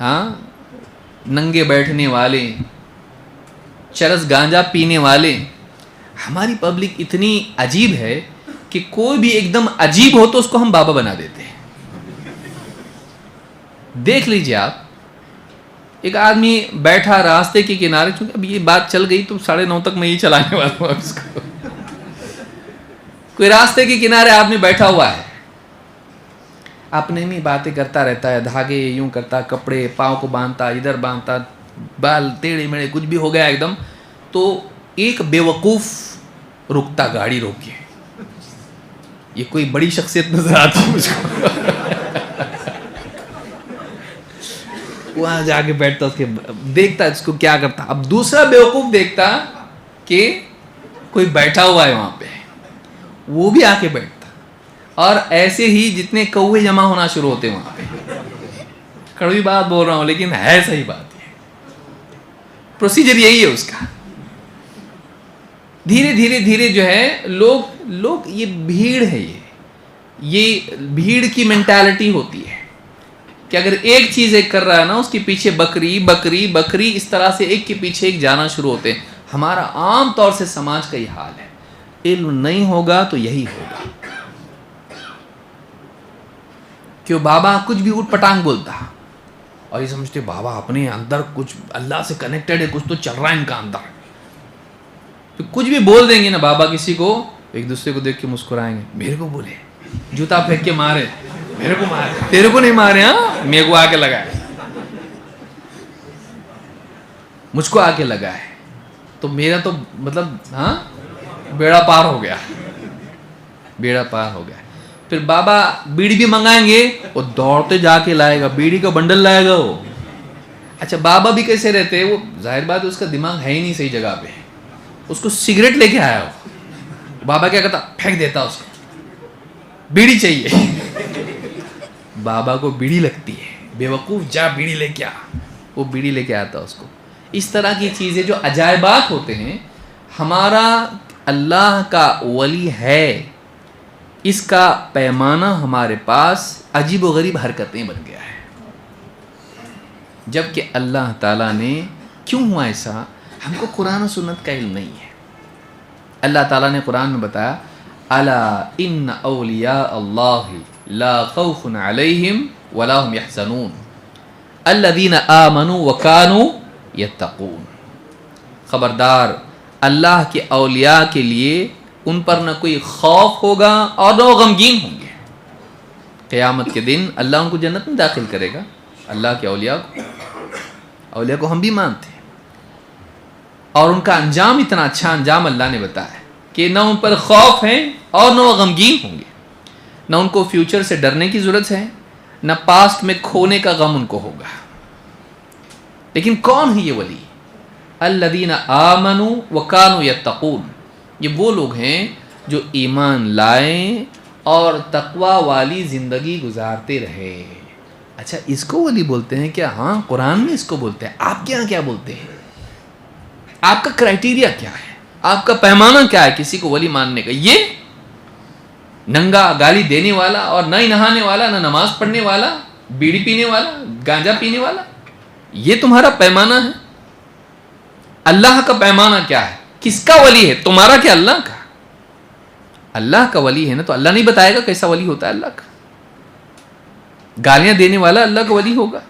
ہاں, ننگے بیٹھنے والے, چرس گانجا پینے والے. ہماری پبلک اتنی عجیب ہے کہ کوئی بھی ایک دم عجیب ہو تو اس کو ہم بابا بنا دیتے ہیں. دیکھ لیجئے آپ, ایک آدمی بیٹھا راستے کے کنارے, چونکہ اب یہ بات چل گئی تو 9:30 تک میں یہ چلانے والا ہوں اس کو. کوئی راستے کے کنارے آدمی بیٹھا ہوا ہے, اپنے میں باتیں کرتا رہتا ہے, دھاگے یوں کرتا, کپڑے پاؤں کو باندھتا, ادھر باندھتا, بال ٹیڑھے میڑے, کچھ بھی ہو گیا ایک دم. تو ایک بیوقوف رکتا گاڑی روک کے, یہ کوئی بڑی شخصیت نظر آتی ہے مجھ کو. وہاں جا کے بیٹھتا, اس کے دیکھتا اس کو کیا کرتا. اب دوسرا بیوقوف دیکھتا کہ کوئی بیٹھا ہوا ہے وہاں پہ, وہ بھی آ کے بیٹھتا. اور ایسے ہی جتنے کوے جمع ہونا شروع ہوتے وہاں پہ. کڑوی بات بول رہا ہوں لیکن ہے صحیح بات. ہے پروسیجر یہی ہے اس کا. دھیرے دھیرے دھیرے جو ہے لوگ یہ بھیڑ ہے, یہ بھیڑ کی مینٹالٹی ہوتی ہے کہ اگر ایک چیز ایک کر رہا ہے نا, اس کے پیچھے بکری بکری بکری, اس طرح سے ایک کے پیچھے ایک جانا شروع ہوتے ہیں. ہمارا عام طور سے سماج کا یہ حال ہے. علم نہیں ہوگا تو یہی ہوگا. کیوں بابا کچھ بھی اٹھ پٹانگ بولتا, اور یہ سمجھتے بابا اپنے اندر کچھ اللہ سے کنیکٹڈ ہے, کچھ تو چل رہا ہے ان کا اندر. تو کچھ بھی بول دیں گے نا بابا کسی کو, ایک دوسرے کو دیکھ کے مسکرائیں گے. میرے کو بولے, جوتا پھینک کے مارے, میرے کو مارے, تیرے کو نہیں مارے, ہاں میرے کو آ کے لگائے, مجھ کو آ کے لگائے. تو میرا تو مطلب ہاں بیڑا پار ہو گیا, بیڑا پار ہو گیا. پھر بابا بیڑی بھی منگائیں گے, وہ دوڑتے جا کے لائے گا, بیڑی کا بنڈل لائے گا وہ. اچھا بابا بھی کیسے رہتے, وہ ظاہر بات ہے اس کا دماغ ہے ہی نہیں صحیح جگہ پہ. اس کو سگریٹ لے کے آیا ہو, بابا کیا کرتا, پھینک دیتا اس کو, بیڑی چاہیے. بابا کو بیڑی لگتی ہے, بیوقوف جا بیڑی لے کے آ, وہ بیڑی لے کے آتا اس کو. اس طرح کی چیزیں جو عجائبات ہوتے ہیں. ہمارا اللہ کا ولی ہے, اس کا پیمانہ ہمارے پاس عجیب و غریب حرکتیں بن گیا ہے. جبکہ اللہ تعالیٰ نے, کیوں ہوا ایسا, ہم کو قرآن و سنت کا علم نہیں ہے. اللہ تعالیٰ نے قرآن میں بتایا, الا ان اولیاء اللہ لا خوف علیہم ولا هم يحزنون الذین آمنوا وکانوا یتقون. خبردار, اللہ کے اولیاء کے لیے ان پر نہ کوئی خوف ہوگا اور نہ وہ غمگین ہوں گے. قیامت کے دن اللہ ان کو جنت میں داخل کرے گا. اللہ کے اولیاء کو ہم بھی مانتے ہیں, اور ان کا انجام اتنا اچھا انجام اللہ نے بتایا کہ نہ ان پر خوف ہے اور نہ وہ غمگین ہوں گے. نہ ان کو فیوچر سے ڈرنے کی ضرورت ہے, نہ پاسٹ میں کھونے کا غم ان کو ہوگا. لیکن کون ہے یہ ولی؟ الذین آمنوا وکانوا یتقون. یہ وہ لوگ ہیں جو ایمان لائیں اور تقوی والی زندگی گزارتے رہے. اچھا اس کو ولی بولتے ہیں کیا؟ ہاں قرآن میں اس کو بولتے ہیں. آپ کے یہاں کیا بولتے ہیں؟ آپ کا کرائٹیریا کیا ہے؟ آپ کا پیمانہ کیا ہے کسی کو ولی ماننے کا؟ یہ ننگا گالی دینے والا اور نہ ہی نہانے والا, نہ نماز پڑھنے والا, بیڑی پینے والا, گانجا پینے والا, یہ تمہارا پیمانہ ہے؟ اللہ کا پیمانہ کیا ہے؟ کس کا ولی ہے؟ تمہارا کیا اللہ کا؟ اللہ کا ولی ہے نا, تو اللہ نہیں بتائے گا کیسا ولی ہوتا ہے اللہ کا. گالیاں دینے والا اللہ کا ولی ہوگا؟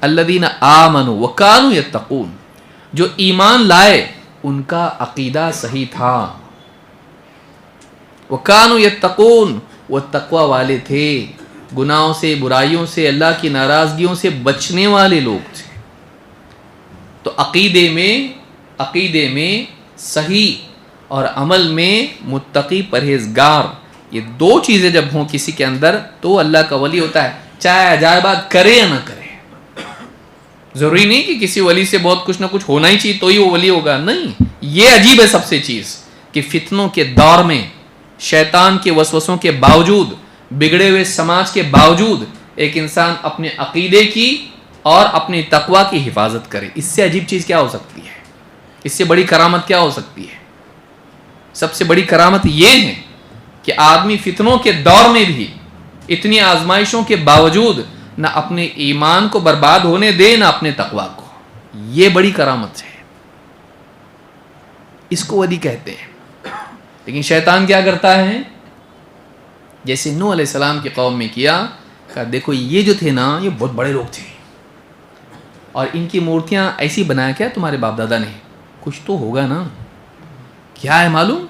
الذین آمنوا وکانوا یتقون, جو ایمان لائے ان کا عقیدہ صحیح تھا. وکانوا یتقون, وہ تقوی والے تھے, گناہوں سے, برائیوں سے, اللہ کی ناراضگیوں سے بچنے والے لوگ تھے. تو عقیدے میں صحیح اور عمل میں متقی پرہیزگار, یہ دو چیزیں جب ہوں کسی کے اندر تو اللہ کا ولی ہوتا ہے, چاہے عجائبات کرے یا نہ کرے. ضروری نہیں کہ کسی ولی سے بہت کچھ نہ کچھ ہونا ہی چاہیے تو ہی وہ ولی ہوگا، نہیں. یہ عجیب ہے سب سے چیز کہ فتنوں کے دور میں شیطان کے وسوسوں کے باوجود، بگڑے ہوئے سماج کے باوجود ایک انسان اپنے عقیدے کی اور اپنے تقوی کی حفاظت کرے. اس سے عجیب چیز کیا ہو سکتی ہے؟ اس سے بڑی کرامت کیا ہو سکتی ہے؟ سب سے بڑی کرامت یہ ہے کہ آدمی فتنوں کے دور میں بھی اتنی آزمائشوں کے باوجود نہ اپنے ایمان کو برباد ہونے دے نہ اپنے تقوی کو. یہ بڑی کرامت ہے، اس کو ولی کہتے ہیں. لیکن شیطان کیا کرتا ہے؟ جیسے نوح علیہ السلام کی قوم میں کیا، کہا دیکھو یہ جو تھے نا یہ بہت بڑے لوگ تھے اور ان کی مورتیاں ایسی بنایا کیا تمہارے باپ دادا نے، کچھ تو ہوگا نا. کیا ہے معلوم؟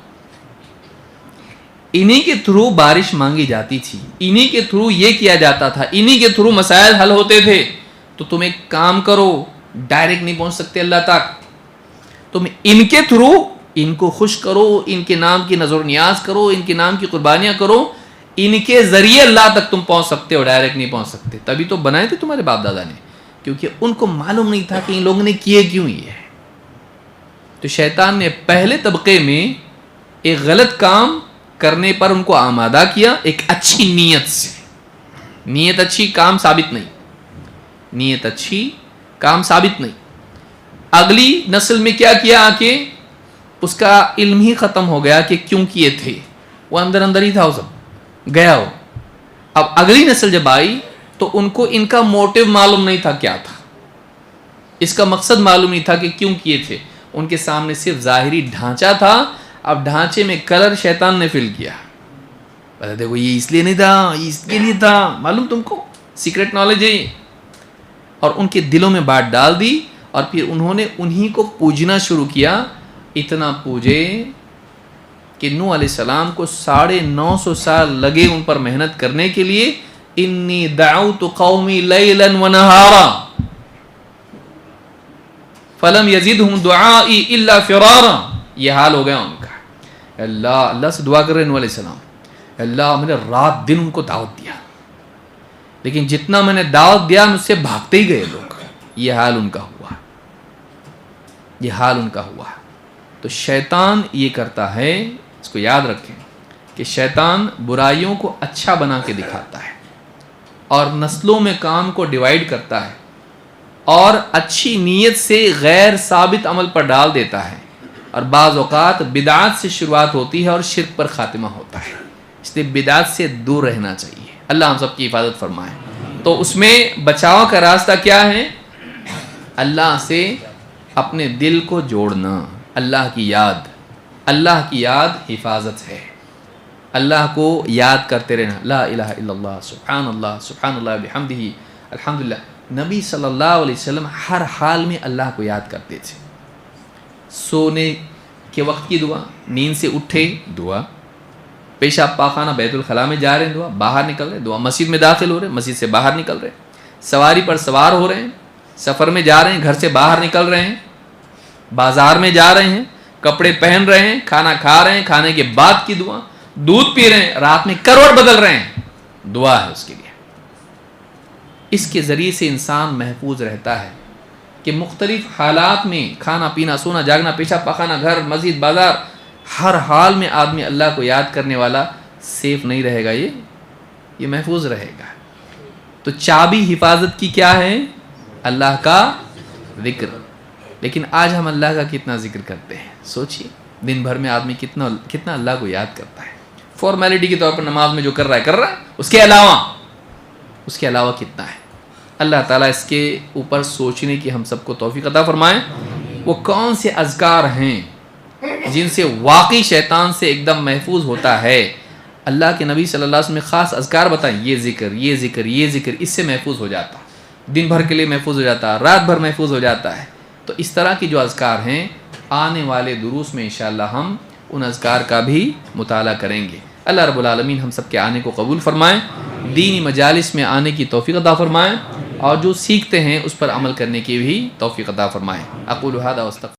انہی کے تھرو بارش مانگی جاتی تھی، انہی کے تھرو یہ کیا جاتا تھا، انہی کے تھرو مسائل حل ہوتے تھے. تو تم ایک کام کرو، ڈائریکٹ نہیں پہنچ سکتے اللہ تک، تم ان کے تھرو ان کو خوش کرو، ان کے نام کی نظر و نیاز کرو، ان کے نام کی قربانیاں کرو، ان کے ذریعے اللہ تک تم پہنچ سکتے ہو، ڈائریکٹ نہیں پہنچ سکتے. تبھی تو بنائے تھے تمہارے باپ دادا نے، کیونکہ ان کو معلوم نہیں تھا کہ ان لوگوں نے کیے کیوں یہ. تو شیطان نے پہلے طبقے میں ایک غلط کام کرنے پر ان کو آمادہ کیا ایک اچھی نیت سے. نیت اچھی، کام ثابت نہیں. نیت اچھی، کام ثابت نہیں. اگلی نسل میں کیا کیا؟ آ کے اس کا علم ہی ختم ہو گیا کہ کیوں کیے تھے، وہ اندر اندر ہی تھا، وہ سب گیا ہو. اب اگلی نسل جب آئی تو ان کو ان کا موٹیو معلوم نہیں تھا کیا تھا، اس کا مقصد معلوم نہیں تھا کہ کیوں کیے تھے. ان کے سامنے صرف ظاہری ڈھانچہ تھا. اب ڈھانچے میں کلر شیطان نے فل کیا. دیکھو یہ اس لیے نہیں تھا، یہ اس کے لیے تھا. معلوم تم کو سیکرٹ نالج ہے یہ. اور ان کے دلوں میں بات ڈال دی اور پھر انہوں نے انہی کو پوجنا شروع کیا. اتنا پوجے کہ نوح علیہ السلام کو 950 سال لگے ان پر محنت کرنے کے لیے. انی دعوت قومی لیلا ونہارا فلم یزدہم دعائی الا فرارا. یہ حال ہو گیا ان کا. اللہ سے دعا کر رہے نوح علیہ السلام، اللہ میں نے رات دن ان کو دعوت دیا، لیکن جتنا میں نے دعوت دیا مجھ سے بھاگتے ہی گئے لوگ. یہ حال ان کا ہوا، یہ حال ان کا ہوا. تو شیطان یہ کرتا ہے، اس کو یاد رکھیں کہ شیطان برائیوں کو اچھا بنا کے دکھاتا ہے اور نسلوں میں کام کو ڈیوائیڈ کرتا ہے اور اچھی نیت سے غیر ثابت عمل پر ڈال دیتا ہے. اور بعض اوقات بدعات سے شروعات ہوتی ہے اور شرک پر خاتمہ ہوتا ہے. اس لیے بدعات سے دور رہنا چاہیے. اللہ ہم سب کی حفاظت فرمائے. تو اس میں بچاؤ کا راستہ کیا ہے؟ اللہ سے اپنے دل کو جوڑنا. اللہ کی یاد، اللہ کی یاد حفاظت ہے. اللہ کو یاد کرتے رہنا. لا الہ الا اللہ، سبحان اللہ بحمدہ، الحمدللہ. نبی صلی اللہ علیہ وسلم ہر حال میں اللہ کو یاد کرتے تھے. سونے کے وقت کی دعا، نیند سے اٹھے دعا، پیشاب پاخانہ بیت الخلاء میں جا رہے ہیں دعا، باہر نکل رہے دعا، مسجد میں داخل ہو رہے ہیں مسجد سے باہر نکل رہے ہیں، سواری پر سوار ہو رہے ہیں، سفر میں جا رہے ہیں گھر سے باہر نکل رہے ہیں، بازار میں جا رہے ہیں، کپڑے پہن رہے ہیں، کھانا کھا رہے ہیں، کھانے کے بعد کی دعا، دودھ پی رہے ہیں، رات میں کروٹ بدل رہے ہیں، دعا ہے اس کے لیے. اس کے ذریعے سے انسان محفوظ رہتا ہے کہ مختلف حالات میں کھانا پینا سونا جاگنا پیشاب پاخانہ گھر مسجد بازار ہر حال میں آدمی اللہ کو یاد کرنے والا سیف نہیں رہے گا، یہ محفوظ رہے گا. تو چابی حفاظت کی کیا ہے؟ اللہ کا ذکر. لیکن آج ہم اللہ کا کتنا ذکر کرتے ہیں؟ سوچئے دن بھر میں آدمی کتنا اللہ کو یاد کرتا ہے. فارمیلٹی کے طور پر نماز میں جو کر رہا ہے، اس کے علاوہ کتنا ہے؟ اللہ تعالیٰ اس کے اوپر سوچنے کی ہم سب کو توفیق عطا فرمائیں. وہ کون سے اذکار ہیں جن سے واقعی شیطان سے ایک دم محفوظ ہوتا ہے؟ اللہ کے نبی صلی اللہ علیہ وسلم نے خاص اذکار بتائیں. یہ ذکر اس سے محفوظ ہو جاتا، دن بھر کے لیے محفوظ ہو جاتا، رات بھر محفوظ ہو جاتا ہے. تو اس طرح کی جو اذکار ہیں آنے والے دروس میں انشاءاللہ ہم ان اذکار کا بھی مطالعہ کریں گے. اللہ رب العالمین ہم سب کے آنے کو قبول فرمائیں، دینی مجالس میں آنے کی توفیق عطا فرمائیں اور جو سیکھتے ہیں اس پر عمل کرنے کی بھی توفیق عطا فرمائیں. اقول ھذا واستغفر